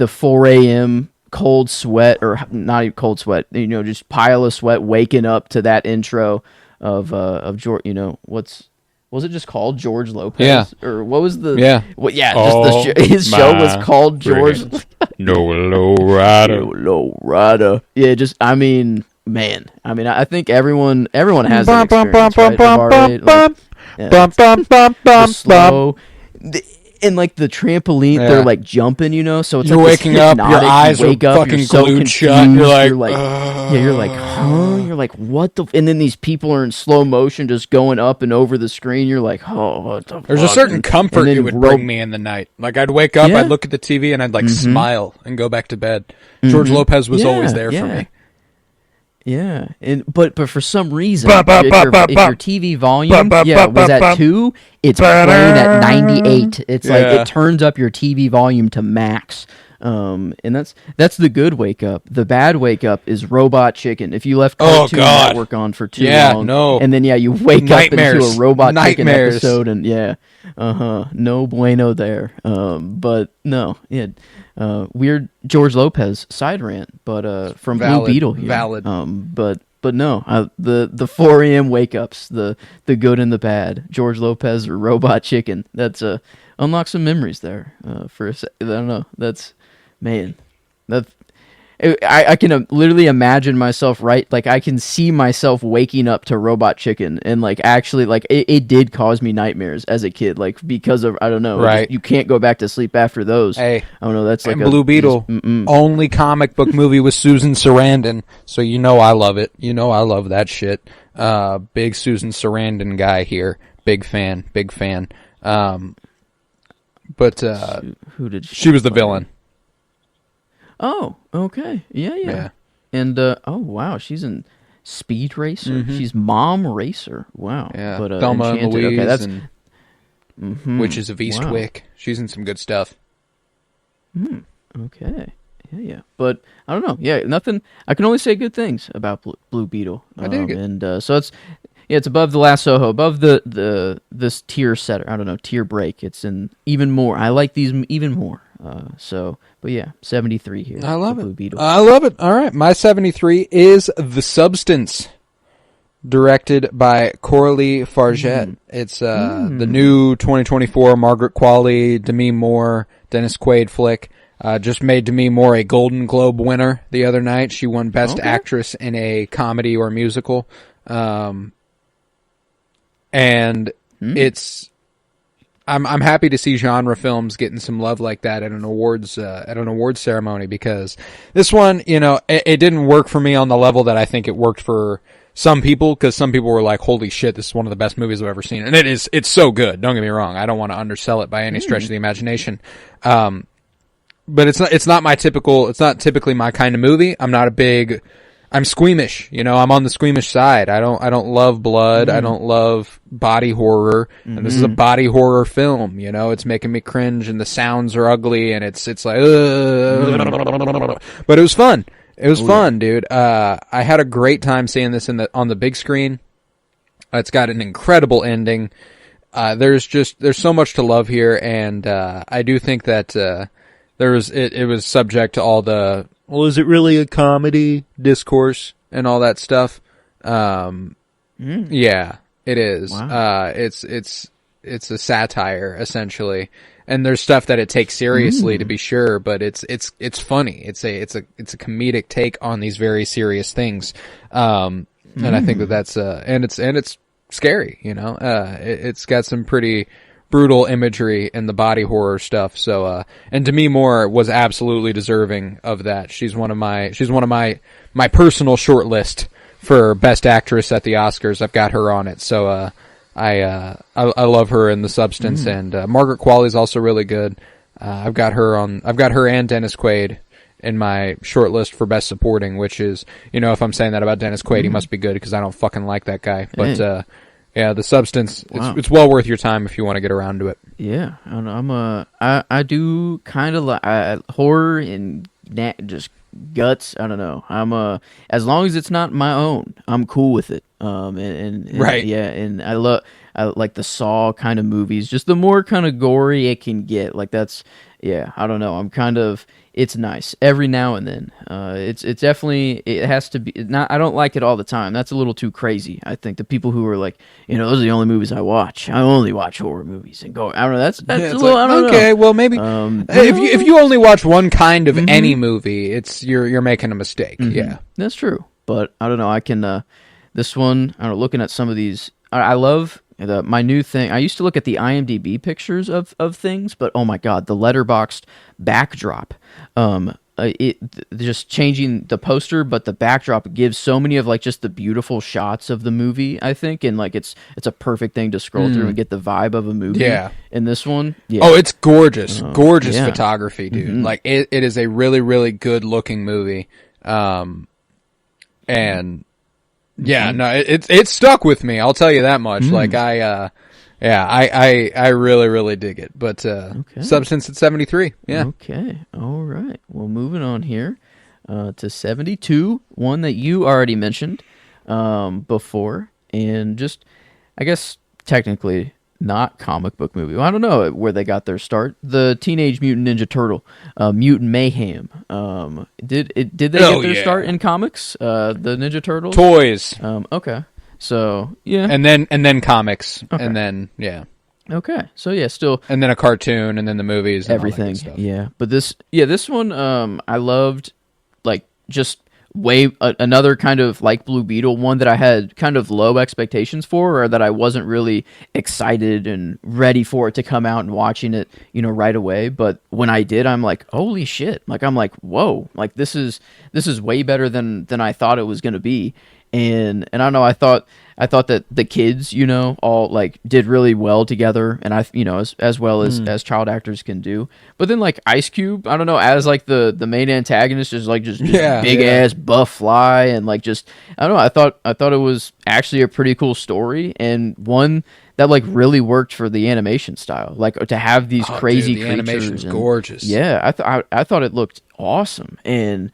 4 a.m. cold sweat, or not even cold sweat. Just pile of sweat waking up to that intro of George. Was it just called George Lopez? Yeah. Or what was the? Yeah. Well, yeah. Just his show was called George. No low rider. No low rider. Yeah. Just I mean. Man, I mean, I think everyone has that experience, right? The slow, and like the trampoline, they're like jumping, so it's you're like waking up, your eyes are fucking glued shut. You're like, you're like, huh? You're like, what the? And then these people are in slow motion, just going up and over the screen. You're like, oh, what the? There's fuck? a certain comfort it would bring me in the night. Like I'd wake up, I'd look at the TV, and I'd like smile and go back to bed. George Lopez was always there for me. Yeah, but for some reason, if your TV volume was at 2, it's playing at 98. It's like it turns up your TV volume to max. And that's the good wake up. The bad wake up is Robot Chicken. If you left Cartoon Network on for too long, and then you wake up into a Robot Chicken episode, and no bueno there. But no, weird George Lopez side rant, but from Blue Beetle here. Valid. But no, the 4 a.m. wake ups, the good and the bad. George Lopez or Robot Chicken. That's unlock some memories there. For I don't know. That's. Man, I can literally imagine myself I can see myself waking up to Robot Chicken, and actually it did cause me nightmares as a kid, because of I don't know, right? You can't go back to sleep after those. Hey, I don't know. That's like Blue Beetle, only comic book movie with Susan Sarandon, so I love it. I love that shit. Big Susan Sarandon guy here, big fan. But who did she was the villain. Oh, okay. Yeah. And oh wow, she's in Speed Racer. She's Mom Racer. Wow. Yeah. But Thelma and Enchanted. Louise, okay, that's Witches of Eastwick. Wow. She's in some good stuff. Okay. Yeah. But I don't know. Yeah, nothing. I can only say good things about Blue Beetle. I dig it. And so it's above the Last Soho, above this tier setter. I don't know, tier break. It's in even more. I like these even more. But yeah, 73 here. I love it. Blue Beetle. I love it. All right, my 73 is The Substance, directed by Coralie Fargette. It's the new 2024 Margaret Qualley, Demi Moore, Dennis Quaid flick. Just made Demi Moore a Golden Globe winner the other night. She won Best Actress in a Comedy or Musical. And it's I'm happy to see genre films getting some love like that at an awards ceremony, because this one, it didn't work for me on the level that I think it worked for some people, because some people were like, holy shit, this is one of the best movies I've ever seen. And it's so good. Don't get me wrong. I don't want to undersell it by any stretch of the imagination. but it's not typically my kind of movie. I'm squeamish, I'm on the squeamish side. I don't love blood. I don't love body horror. And this is a body horror film, it's making me cringe and the sounds are ugly and it's like, but it was fun. It was fun, dude. I had a great time seeing this on the big screen. It's got an incredible ending. There's so much to love here, and I do think that it was subject to all the, well, is it really a comedy discourse and all that stuff? Yeah, it is. Wow. It's a satire essentially, and there's stuff that it takes seriously to be sure, but it's funny. It's a comedic take on these very serious things. And I think that's and it's scary, it's got some pretty brutal imagery in the body horror stuff. So, and Demi Moore was absolutely deserving of that. She's one of my personal short list for best actress at the Oscars. I've got her on it. So, I love her in The Substance, and Margaret Qualley's also really good. I've got her and Dennis Quaid in my short list for best supporting, which is, if I'm saying that about Dennis Quaid, he must be good because I don't fucking like that guy. But, yeah, The Substance, it's well worth your time if you want to get around to it. Yeah, I do kind of like horror and just guts. I don't know. As long as it's not my own, I'm cool with it. And right. Yeah, and I like the Saw kind of movies. Just the more kind of gory it can get. Like that's, yeah, I don't know. It's nice every now and then. It's definitely, it has to be not. I don't like it all the time. That's a little too crazy. I think the people who are like, those are the only movies I watch. I only watch horror movies and go. I don't know. That's a little. Like, I don't know. Okay, well maybe if you only watch one kind of any movie, you're making a mistake. Yeah, that's true. But I don't know. I can this one. I don't know. Looking at some of these, I love. My new thing, I used to look at the IMDb pictures of things, but oh my god, the letterboxed backdrop, just changing the poster, but the backdrop gives so many of like just the beautiful shots of the movie, I think, and like it's a perfect thing to scroll through and get the vibe of a movie. Yeah. In this one, yeah. Oh, it's gorgeous, gorgeous photography, dude. Like it is a really, really good looking movie, and. Yeah, no, it stuck with me. I'll tell you that much. Like I really, really dig it. But Substance at 73. Yeah. Okay. All right. Well, moving on here to 72, one that you already mentioned before, and just I guess technically not comic book movie. Well, I don't know where they got their start. The Teenage Mutant Ninja Turtle, Mutant Mayhem. Did they get their start in comics? The Ninja Turtles? Toys. Okay. So yeah. And then comics. Okay. And then Okay. So yeah, still. And then a cartoon, and then the movies, and everything. All that good stuff. Yeah. But this one, I loved, like just. Another kind of like Blue Beetle, one that I had kind of low expectations for, or that I wasn't really excited and ready for it to come out and watching it, right away. But when I did, I'm like, holy shit! Like I'm like, whoa! Like this is way better than I thought it was gonna be. And I don't know, I thought that the kids, all like did really well together, and as well as child actors can do. But then like Ice Cube, I don't know, as like the main antagonist is like just big ass buff fly, and like just I don't know, I thought it was actually a pretty cool story, and one that like really worked for the animation style, like to have these crazy dude, the creatures. Animation's gorgeous. Yeah, I thought it looked awesome, and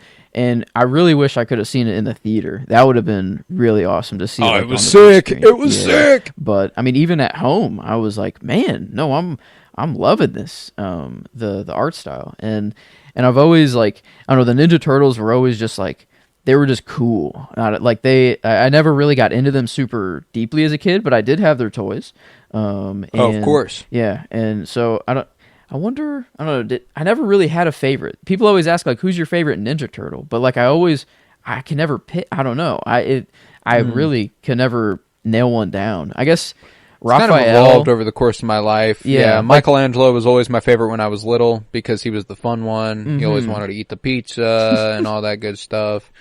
I really wish I could have seen it in the theater. That would have been really awesome to see. Oh, it was sick! It was sick! But I mean, even at home, I was like, man, no, I'm loving this. The art style, and I've always like, I don't know, the Ninja Turtles were always just like, they were just cool. I never really got into them super deeply as a kid, but I did have their toys. Of course. Yeah, and so I wonder, I don't know, I never really had a favorite. People always ask, like, who's your favorite Ninja Turtle? But, like, I can never pick, I don't know. I really can never nail one down. I guess Raphael. It's kind of evolved over the course of my life. Yeah. Michelangelo was always my favorite when I was little because he was the fun one. Mm-hmm. He always wanted to eat the pizza and all that good stuff.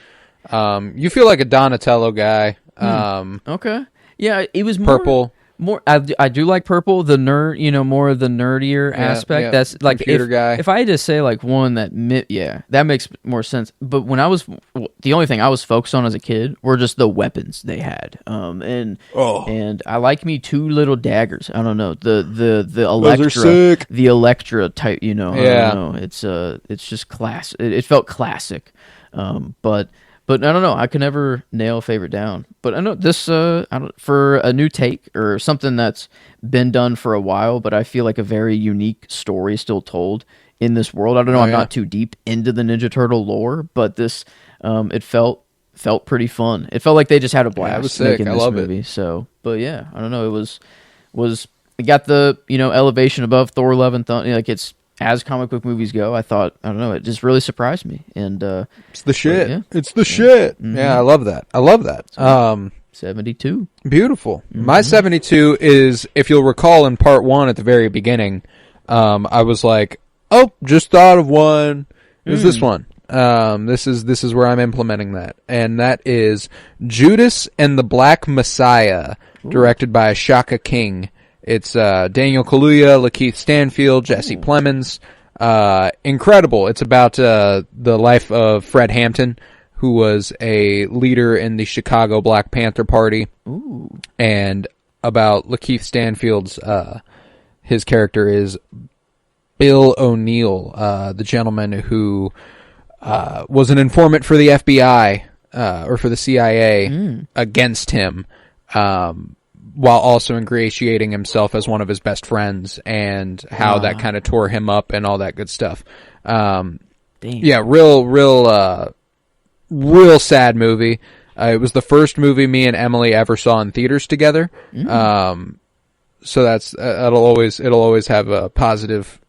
You feel like a Donatello guy. Okay. Yeah, it was more... I do like purple, the nerd, more of the nerdier aspect. Yeah. That's like Computer guy. If I had to say like one that that makes more sense. But when the only thing I was focused on as a kid were just the weapons they had. And I like me two little daggers. I don't know, the Electra, those are sick. the Electra type. I don't know. It's just class. It felt classic. But I don't know. I could never nail a favorite down. But I know this for a new take or something that's been done for a while, but I feel like a very unique story still told in this world. I don't know. I'm not too deep into the Ninja Turtle lore, but this it felt pretty fun. It felt like they just had a blast making this movie. It. So, but yeah, I don't know. It it got the elevation above Thor: Love and Thunder. Like it's. As comic book movies go, I thought, I don't know, it just really surprised me. And it's the shit. It's the shit. Mm-hmm. Yeah, I love that. So, 72. Beautiful. Mm-hmm. My 72 is, if you'll recall in part 1 at the very beginning, I was like, oh, just thought of one. It was this one. This is where I'm implementing that. And that is Judas and the Black Messiah, directed by Shaka King. It's Daniel Kaluuya, Lakeith Stanfield, Jesse Plemons. Incredible. It's about the life of Fred Hampton, who was a leader in the Chicago Black Panther Party. Ooh. And about Lakeith Stanfield's his character is Bill O'Neill, the gentleman who was an informant for the FBI or for the CIA against him. While also ingratiating himself as one of his best friends, and how that kind of tore him up and all that good stuff. Yeah, real sad movie. It was the first movie me and Emily ever saw in theaters together. So that's it'll always have a positive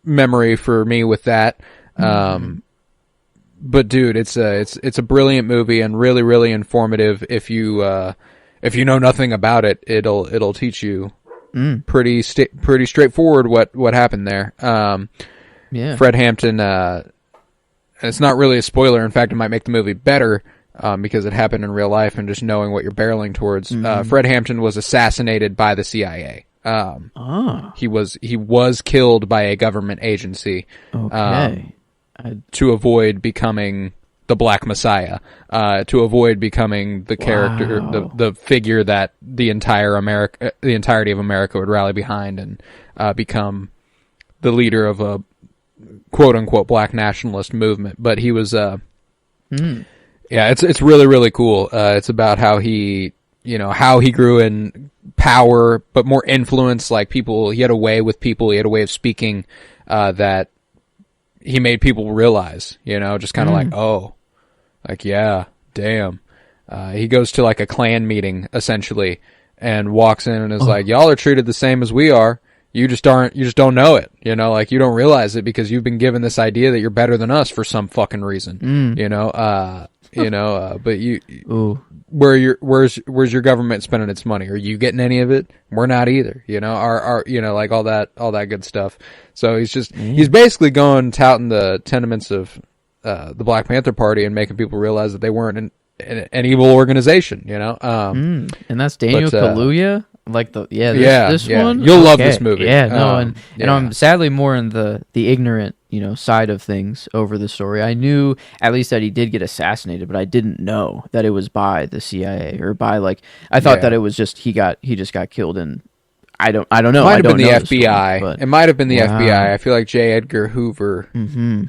memory for me with that. But dude, it's a brilliant movie and really, really informative. If you know nothing about it, it'll teach you pretty straightforward what happened there. Fred Hampton. It's not really a spoiler. In fact, it might make the movie better because it happened in real life, and just knowing what you're barreling towards. Fred Hampton was assassinated by the CIA. He was killed by a government agency. Okay. To avoid becoming the Black Messiah, to avoid becoming the character, the figure that the entirety of America would rally behind, and become the leader of a quote unquote black nationalist movement. But he was, it's really, really cool. It's about how he grew in power, but more influence. Like he had a way with people. He had a way of speaking that he made people realize, just kind of yeah, damn. He goes to like a Klan meeting essentially, and walks in and is like, y'all are treated the same as we are. You just don't know it. You don't realize it because you've been given this idea that you're better than us for some fucking reason. But where's your government spending its money? Are you getting any of it? We're not either. Like all that good stuff. So he's basically touting the tenements of the Black Panther Party and making people realize that they weren't an evil organization. And that's Daniel Kaluuya. Like this one. You'll love this movie. Yeah, no, and I'm sadly more in the ignorant, side of things over the story. I knew at least that he did get assassinated, but I didn't know that it was by the CIA or by I thought that it was just he just got killed, and I don't know. It might have been the FBI. It might have been the FBI. I feel like J. Edgar Hoover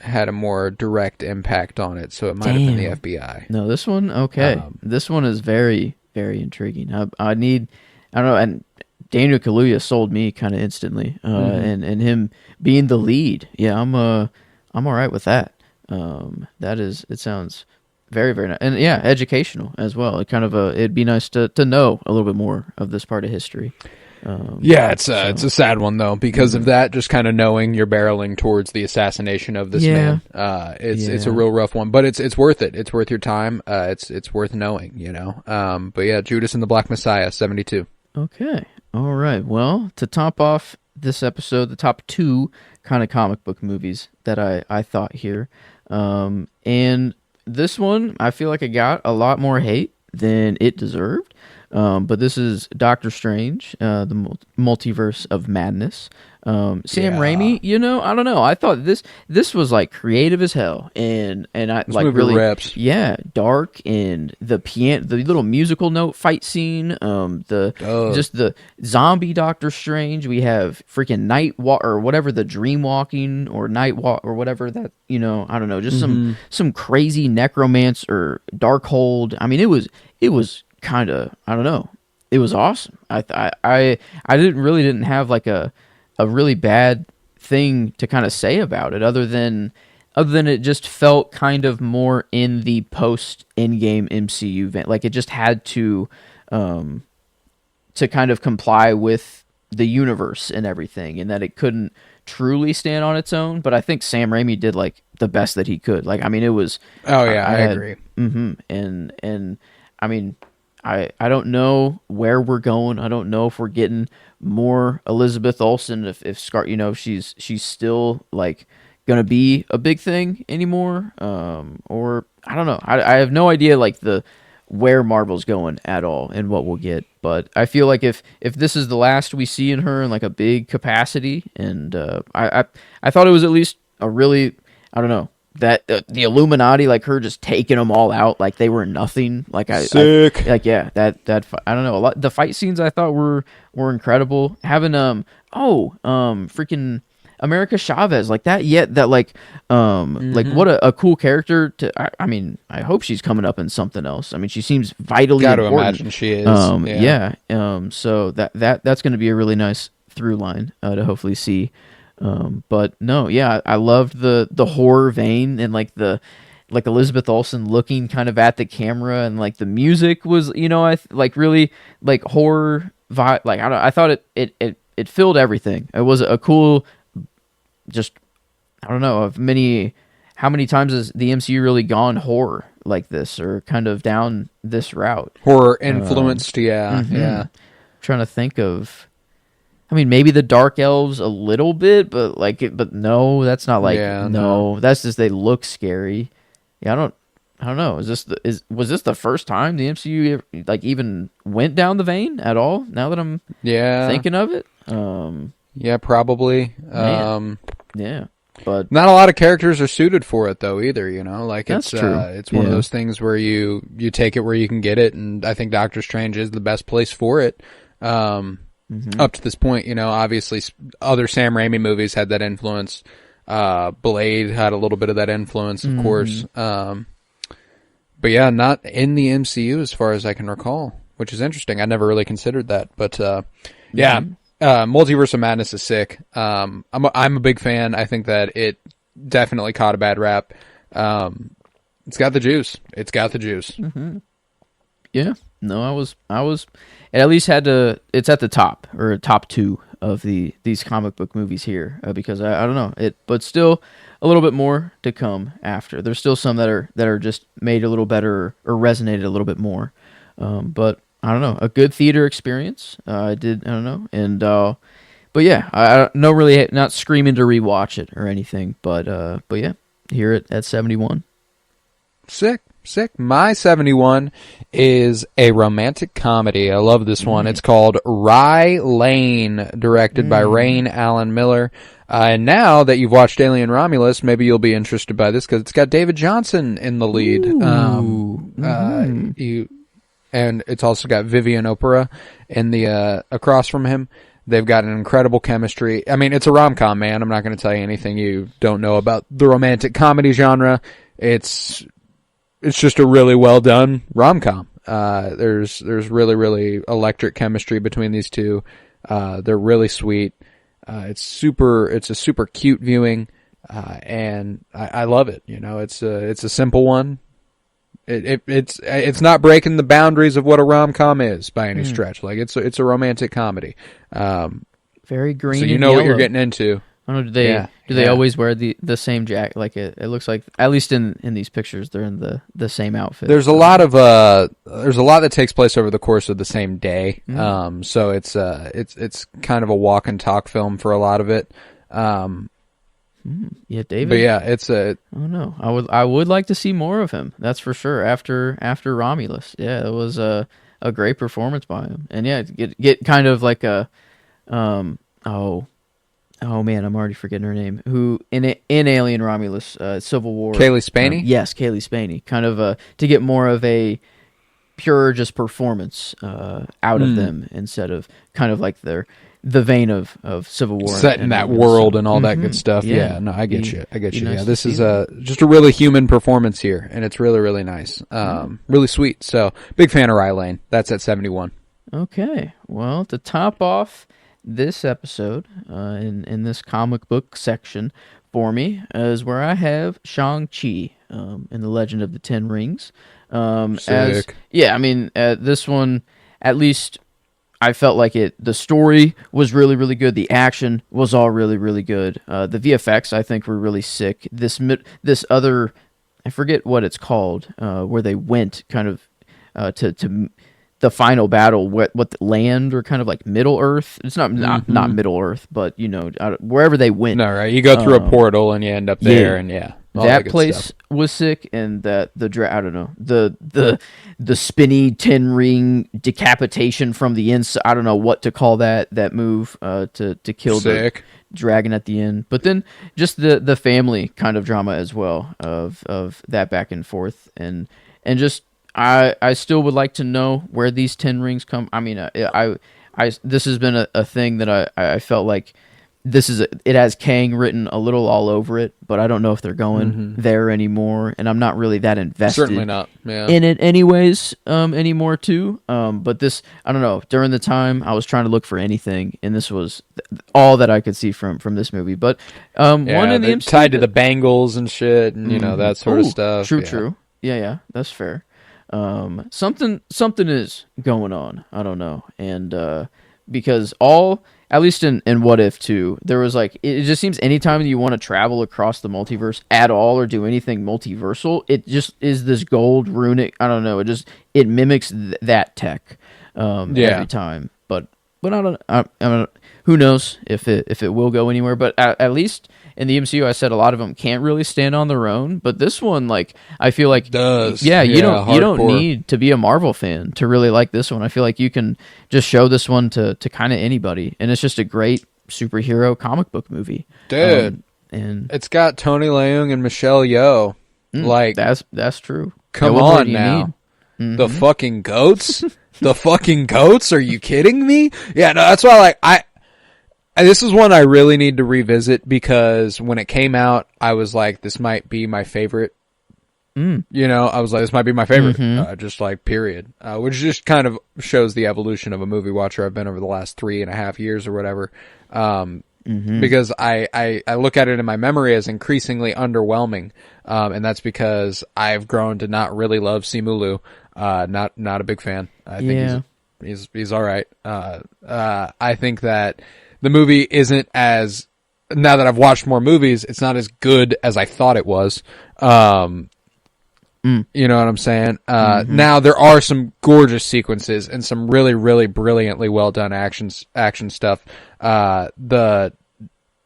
had a more direct impact on it, so it might have been the FBI. No, this one, okay. This one is very, very intriguing. I don't know, and Daniel Kaluuya sold me kind of instantly, and him being the lead, I'm all right with that. It sounds very, very nice, and educational as well. It'd be nice to know a little bit more of this part of history. It's a sad one though because of that. Just kind of knowing you're barreling towards the assassination of this man. It's a real rough one, but it's worth it. It's worth your time. It's worth knowing. But yeah, Judas and the Black Messiah, 72. Okay. All right. Well, to top off this episode, the top 2 kind of comic book movies that I thought here. And this one, I feel like it got a lot more hate than it deserved. But this is Doctor Strange, the Multiverse of Madness. Sam Raimi, I don't know. I thought this was like creative as hell, and I this like movie really rips. Yeah, dark, and the little musical note fight scene, just the zombie Doctor Strange. We have freaking Night Walk or whatever, the Dream Walking or Night Walk or whatever that I don't know, just some crazy necromancer or dark hold. I mean, it was kind of, I don't know, it was awesome. I didn't have like a really bad thing to kind of say about it, other than it just felt kind of more in the post Endgame MCU vein. Like it just had to kind of comply with the universe and everything, and that it couldn't truly stand on its own. But I think Sam Raimi did like the best that he could. Like, I mean, it was. Oh yeah, I agree. And I mean, I don't know where we're going. I don't know if we're getting more Elizabeth Olsen, if Scar, she's still like gonna be a big thing anymore, or I don't know. I have no idea like where Marvel's going at all and what we'll get. But I feel like if this is the last we see in her in like a big capacity, and I thought it was at least a really, I don't know, that the Illuminati, like her just taking them all out like they were nothing. Like sick. I don't know. The fight scenes I thought were incredible. Having freaking America Chavez like that. Yeah, that like like what a cool character to. I mean, I hope she's coming up in something else. I mean, she seems vitally important. Gotta imagine she is. So that's going to be a really nice through line to hopefully see. But no, yeah, I loved the horror vein, and like Elizabeth Olsen looking kind of at the camera, and like the music was, like really like horror vibe. Like I thought it filled everything. It was a cool, just I don't know how many times has the MCU really gone horror like this, or kind of down this route? Horror influenced, yeah. Trying to think of. I mean, maybe the Dark Elves a little bit, but no, that's not like no. That's just they look scary. Yeah, I don't know. Was this the first time the MCU like even went down the vein at all? Now that I'm thinking of it, yeah, probably. Yeah, but not a lot of characters are suited for it though either. Like that's it's true. It's one of those things where you take it where you can get it, and I think Doctor Strange is the best place for it. Up to this point, obviously other Sam Raimi movies had that influence. Blade had a little bit of that influence, of course. But yeah, not in the MCU as far as I can recall, which is interesting. I never really considered that, but Multiverse of Madness is sick. I'm a big fan. I think that it definitely caught a bad rap. It's got the juice. Yeah. No, I was. It at least had to. It's at the top or top two of these comic book movies here, because I don't know it, but still a little bit more to come after. There's still some that are just made a little better or resonated a little bit more. But I don't know, a good theater experience. I don't know, and but yeah, I no really not screaming to rewatch it or anything, but yeah, here at 71. Sick. My 71 is a romantic comedy. I love this one. It's called Rye Lane, directed by Rain Allen Miller. And now that you've watched Alien Romulus, maybe you'll be interested by this because it's got David Johnson in the lead. And it's also got Vivian Opera in the across from him. They've got an incredible chemistry. I mean, it's a rom-com, man. I'm not going to tell you anything you don't know about the romantic comedy genre. It's just a really well done rom-com. There's really, really electric chemistry between these two. They're really sweet. It's a super cute viewing. And I love it. It's a simple one. It's not breaking the boundaries of what a rom-com is by any stretch. Like it's a romantic comedy. Very green. So you and know yellow. what you're getting into. I don't know, do they always wear the same jacket? Like it looks like, at least in these pictures, they're in the same outfit. There's a lot that takes place over the course of the same day. So it's kind of a walk and talk film for a lot of it. Yeah, David. But yeah, it's a. Oh no, I would like to see more of him. That's for sure. After Romulus, yeah, it was a a great performance by him, and yeah, get kind of like a oh man, I'm already forgetting her name. Who in Alien Romulus, Civil War? Kaylee Spaney. Yes, Kaylee Spaney. Kind of to get more of a pure just performance out of them instead of kind of like the vein of Civil War, set in that world and all that good stuff. Yeah, no, I get you. Nice, yeah, this is just a really human performance here, and it's really, really nice. Really sweet. So big fan of Rye Lane. That's at 71. Okay, well, to top off this episode in this comic book section for me is where I have Shang-Chi in the Legend of the Ten Rings. Sick. This one, at least I felt like the story was really, really good. The action was all really, really good. The VFX, I think, were really sick. This other, I forget what it's called, where they went kind of to the final battle, what the land or kind of like Middle Earth. It's not Middle Earth, but wherever they went. No, right. You go through a portal and you end up there, and that place was sick, and the spinny 10 ring decapitation from the inside. I don't know what to call that move to kill the dragon at the end. But then just the family kind of drama as well of that back and forth, and just I still would like to know where these 10 rings come. I mean, this has been a thing that I felt like. It has Kang written a little all over it, but I don't know if they're going there anymore, and I'm not really that invested. Certainly not. Yeah. In it anyways anymore too. But this, I don't know. During the time, I was trying to look for anything, and this was all that I could see from this movie. But one in the MCU tied to the Bengals and shit, and that sort of stuff. True. Yeah, that's fair. Something is going on. I don't know, and because at least in What If 2, there was like, it just seems anytime you want to travel across the multiverse at all or do anything multiversal, it just is this gold runic. I don't know. It mimics that tech every time. But I don't. Who knows if it will go anywhere? But at least in the MCU, I said a lot of them can't really stand on their own. But this one, like, I feel like does. Yeah, you don't need to be a Marvel fan to really like this one. I feel like you can just show this one to kind of anybody, and it's just a great superhero comic book movie, dude. And it's got Tony Leung and Michelle Yeoh. Like, that's true. Come on now, the fucking goats. The fucking goats? Are you kidding me? Yeah, no, that's why, like, this is one I really need to revisit, because when it came out, I was like, this might be my favorite. I was like, this might be my favorite, just like, period. Which just kind of shows the evolution of a movie watcher I've been over the last 3.5 years or whatever. Because I look at it in my memory as increasingly underwhelming. And that's because I've grown to not really love Simu Liu. Not a big fan. I think he's all right. I think that the movie isn't as, now that I've watched more movies, it's not as good as I thought it was. You know what I'm saying? Now there are some gorgeous sequences and some really, really brilliantly well done action stuff. The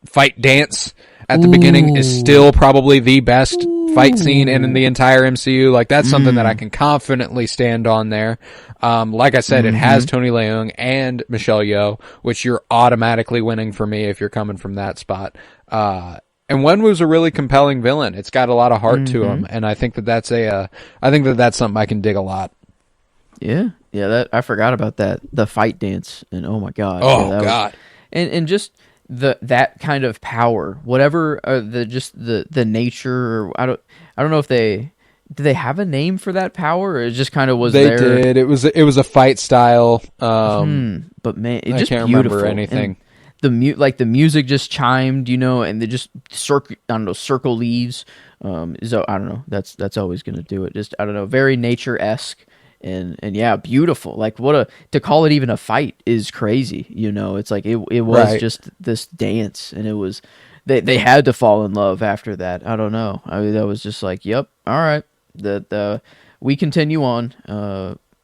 fight dance at the beginning is still probably the best fight scene in the entire MCU. Like, that's something that I can confidently stand on there. Like I said, it has Tony Leung and Michelle Yeoh, which you're automatically winning for me if you're coming from that spot. And Wenwu's a really compelling villain. It's got a lot of heart to him, and I think that's something I can dig a lot. Yeah, that I forgot about that. The fight dance, and oh my god. Oh god. And just that kind of power, whatever the nature, or I don't know if did they have a name for that power, or it just kind of was there? They did. It was a fight style. But man, it I just can't beautiful. remember anything. And the music just chimed, and they just circle leaves. So I don't know. That's always gonna do it. Just, I don't know, very nature-esque. And yeah, beautiful. Like, to call it even a fight is crazy. It's like it was just this dance, and it was they had to fall in love after that. I don't know. I mean, that was just like, yep, all right. That we continue on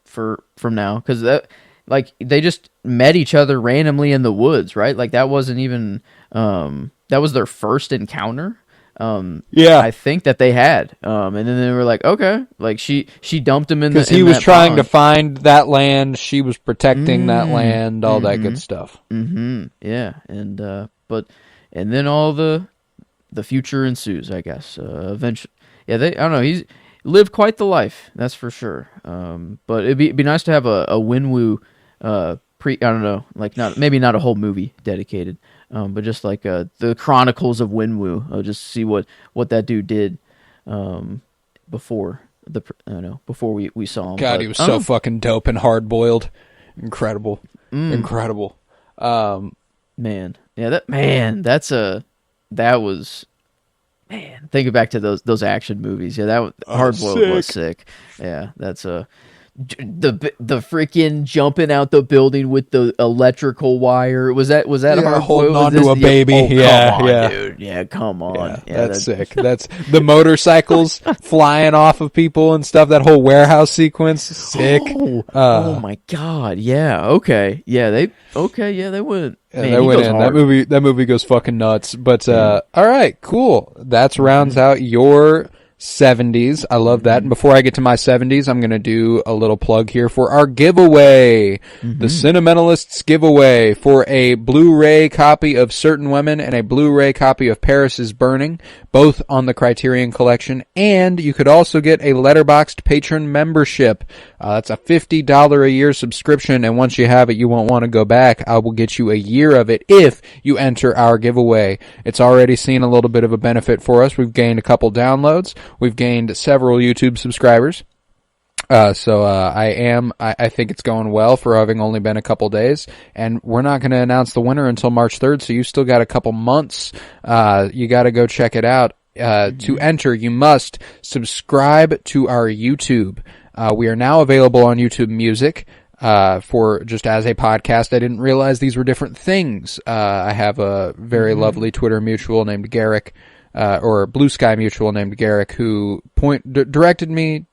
from now, because that, like, they just met each other randomly in the woods, right? Like, that wasn't even that was their first encounter. I think that they had. And then they were like, okay, like she dumped him in because he was trying to find that land. She was protecting that land, all that good stuff. Yeah, and and then all the future ensues, I guess. Eventually, yeah, I don't know. He's lived quite the life, that's for sure. But it'd be nice to have a Winwoo I don't know, like maybe not a whole movie dedicated, but just like the Chronicles of Winwoo. Just see what that dude did before before we saw him. God, he was so fucking dope and hard boiled, incredible. Man, yeah, that was. Man, thinking back to those action movies, yeah, Hard Boiled was sick. Yeah, that's the freaking jumping out the building with the electrical wire. Was that Hard holding Boiled? on to a baby? Come on, dude. Yeah, come on. Yeah, that's sick. That's the motorcycles flying off of people and stuff. That whole warehouse sequence, sick. Oh my god, yeah. Okay, yeah, they went. Man, they went in. That movie goes fucking nuts. But all right, cool. That rounds out your 70s. I love that. And before I get to my 70s, I'm going to do a little plug here for our giveaway. The Cinementalists giveaway for a Blu-ray copy of Certain Women and a Blu-ray copy of Paris is Burning, both on the Criterion Collection. And you could also get a Letterboxd patron membership. That's a $50 a year subscription. And once you have it, you won't want to go back. I will get you a year of it if you enter our giveaway. It's already seen a little bit of a benefit for us. We've gained a couple downloads. We've gained several YouTube subscribers. So I think it's going well for having only been a couple days, and we're not going to announce the winner until March 3rd, so you still got a couple months. You got to go check it out. To enter, you must subscribe to our YouTube. We are now available on YouTube Music. For just as a podcast. I didn't realize these were different things. I have a very lovely Twitter mutual named Garrick, or Blue Sky mutual named Garrick, who directed me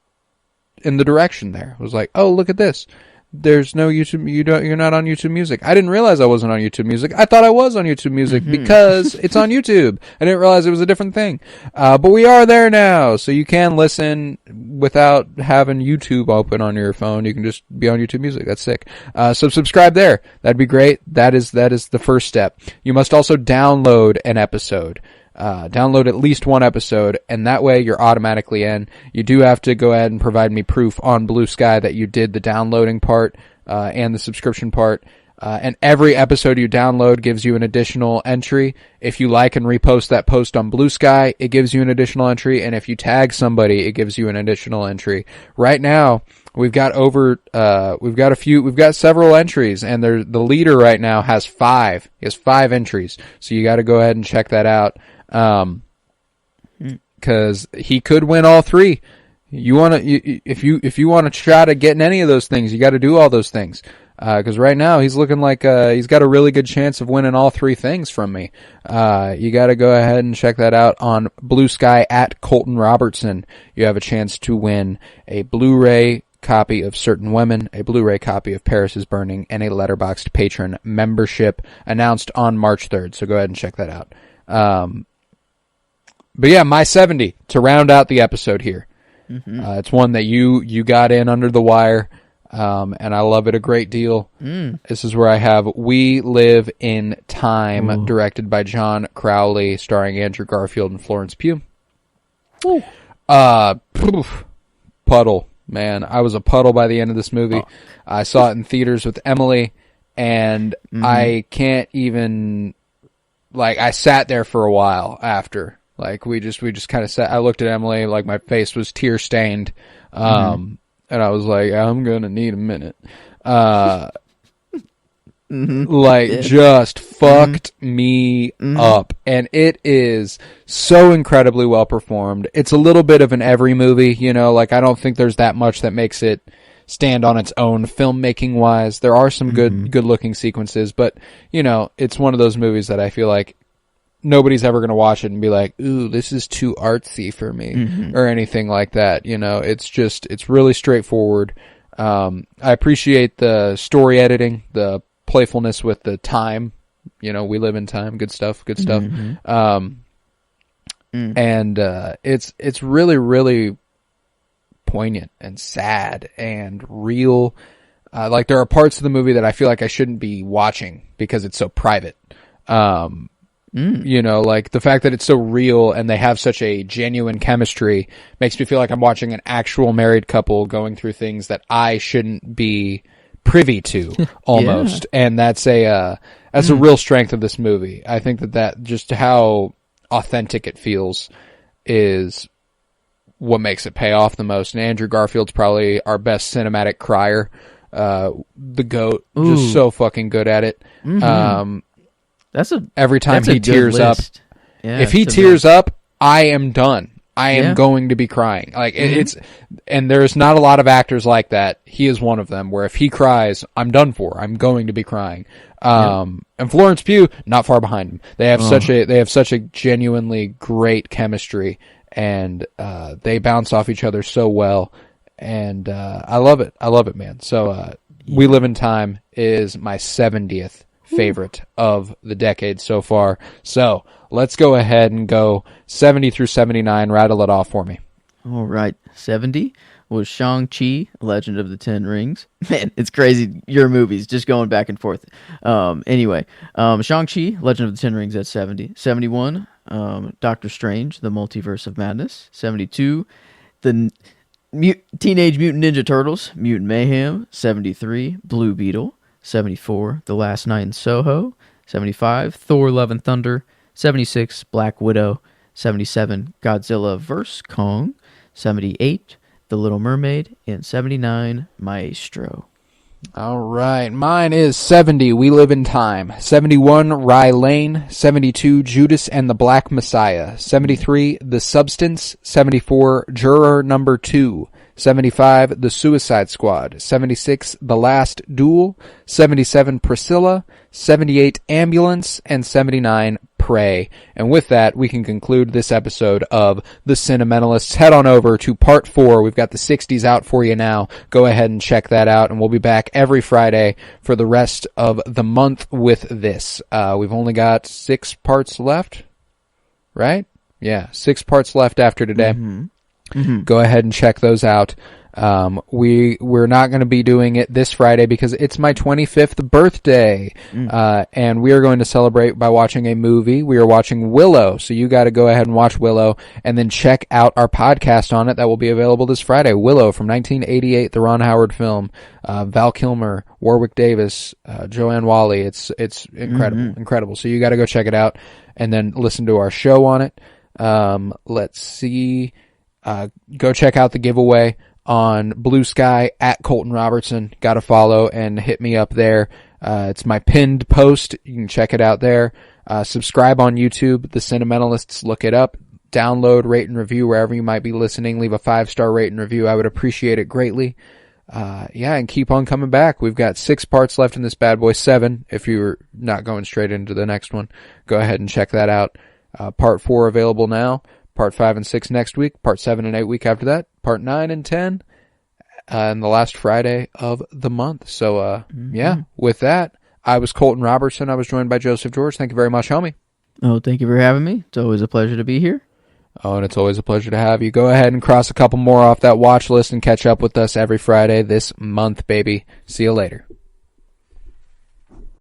in the direction there. I was like, oh, look at this. There's no YouTube. You're not on YouTube Music. I didn't realize I wasn't on YouTube Music. I thought I was on YouTube Music because it's on YouTube. I didn't realize it was a different thing. But we are there now, so you can listen without having YouTube open on your phone. You can just be on YouTube Music. That's sick. So subscribe there. That'd be great. That is the first step. You must also download an episode. Download at least one episode, and that way you're automatically in. You do have to go ahead and provide me proof on Blue Sky that you did the downloading part and the subscription part. And every episode you download gives you an additional entry. If you like and repost that post on Blue Sky, it gives you an additional entry. And if you tag somebody, it gives you an additional entry. Right now, we've got several entries, and the leader right now has 5. He has 5 entries. So you got to go ahead and check that out. Cause he could win all 3. If you want to try to get in any of those things, you got to do all those things. Cause right now he's looking like, he's got a really good chance of winning all 3 things from me. You got to go ahead and check that out on Blue Sky at Colton Robertson. You have a chance to win a Blu-ray copy of Certain Women, a Blu-ray copy of Paris is Burning, and a Letterboxd patron membership announced on March 3rd. So go ahead and check that out. But yeah, my 70 to round out the episode here. It's one that you got in under the wire, and I love it a great deal. This is where I have We Live in Time, directed by John Crowley, starring Andrew Garfield and Florence Pugh. Puddle, man. I was a puddle by the end of this movie. I saw it in theaters with Emily, and I can't even... Like, I sat there for a while after. Like, we just kind of sat. I looked at Emily, like, my face was tear stained. And I was like, I'm gonna need a minute. Just fucked me up. And it is so incredibly well performed. It's a little bit of an every movie, like, I don't think there's that much that makes it stand on its own filmmaking wise. There are some good looking sequences, but it's one of those movies that I feel like nobody's ever going to watch it and be like, ooh, this is too artsy for me or anything like that. It's really straightforward. I appreciate the story editing, the playfulness with the time, we live in time. Good stuff. And it's really, really poignant and sad and real. Like there are parts of the movie that I feel like I shouldn't be watching because it's so private. You know, like the fact that it's so real and they have such a genuine chemistry makes me feel like I'm watching an actual married couple going through things that I shouldn't be privy to almost. Yeah. And that's a real strength of this movie. I think that just how authentic it feels is what makes it pay off the most. And Andrew Garfield's probably our best cinematic crier. The GOAT, just so fucking good at it. Every time he tears up, if he tears up, I am done. I am going to be crying. Like and there's not a lot of actors like that. He is one of them where if he cries, I'm done for. I'm going to be crying. And Florence Pugh, not far behind him. They have such a genuinely great chemistry, and they bounce off each other so well. And I love it, man. So We Live in Time is my 70th favorite of the decade so far. So let's go ahead and go 70 through 79. Rattle it off for me. All right. 70 was Shang-Chi, Legend of the Ten Rings. Man, it's crazy. Your movies just going back and forth. Anyway, Shang-Chi, Legend of the Ten Rings at 70. 71, Doctor Strange, The Multiverse of Madness. 72, the Teenage Mutant Ninja Turtles, Mutant Mayhem. 73, Blue Beetle. 74, The Last Night in Soho. 75, Thor Love and Thunder. 76, Black Widow. 77, Godzilla vs. Kong. 78, The Little Mermaid. And 79, Maestro. All right. Mine is 70, We Live in Time. 71, Rye Lane. 72, Judas and the Black Messiah. 73, The Substance. 74, Juror Number 2. 75, The Suicide Squad. 76, The Last Duel. 77, Priscilla. 78, Ambulance. And 79, Prey. And with that, we can conclude this episode of The Cinementalists. Head on over to part 4. We've got the 60s out for you now. Go ahead and check that out, and we'll be back every Friday for the rest of the month with this. We've only got 6 parts left, right? Yeah, 6 parts left after today. Go ahead and check those out. We're not going to be doing it this Friday because it's my 25th birthday. And we are going to celebrate by watching a movie. We are watching Willow. So you got to go ahead and watch Willow and then check out our podcast on it that will be available this Friday. Willow from 1988, the Ron Howard film. Val Kilmer, Warwick Davis, Joanne Whalley. It's incredible, incredible. So you got to go check it out and then listen to our show on it. Let's see. Go check out the giveaway on Blue Sky at Colton Robertson. Got to follow and hit me up there. It's my pinned post. You can check it out there. Subscribe on YouTube, The Cinementalists. Look it up. Download, rate, and review wherever you might be listening. Leave a 5-star rate and review. I would appreciate it greatly. And keep on coming back. We've got 6 parts left in this bad boy. 7 if you're not going straight into the next one. Go ahead and check that out. Part 4 available now. Part 5 and 6 next week. Part 7 and 8 week after that. Part 9 and 10. And the last Friday of the month. So, with that, I was Colton Robertson. I was joined by Joseph George. Thank you very much, homie. Oh, thank you for having me. It's always a pleasure to be here. Oh, and it's always a pleasure to have you. Go ahead and cross a couple more off that watch list and catch up with us every Friday this month, baby. See you later.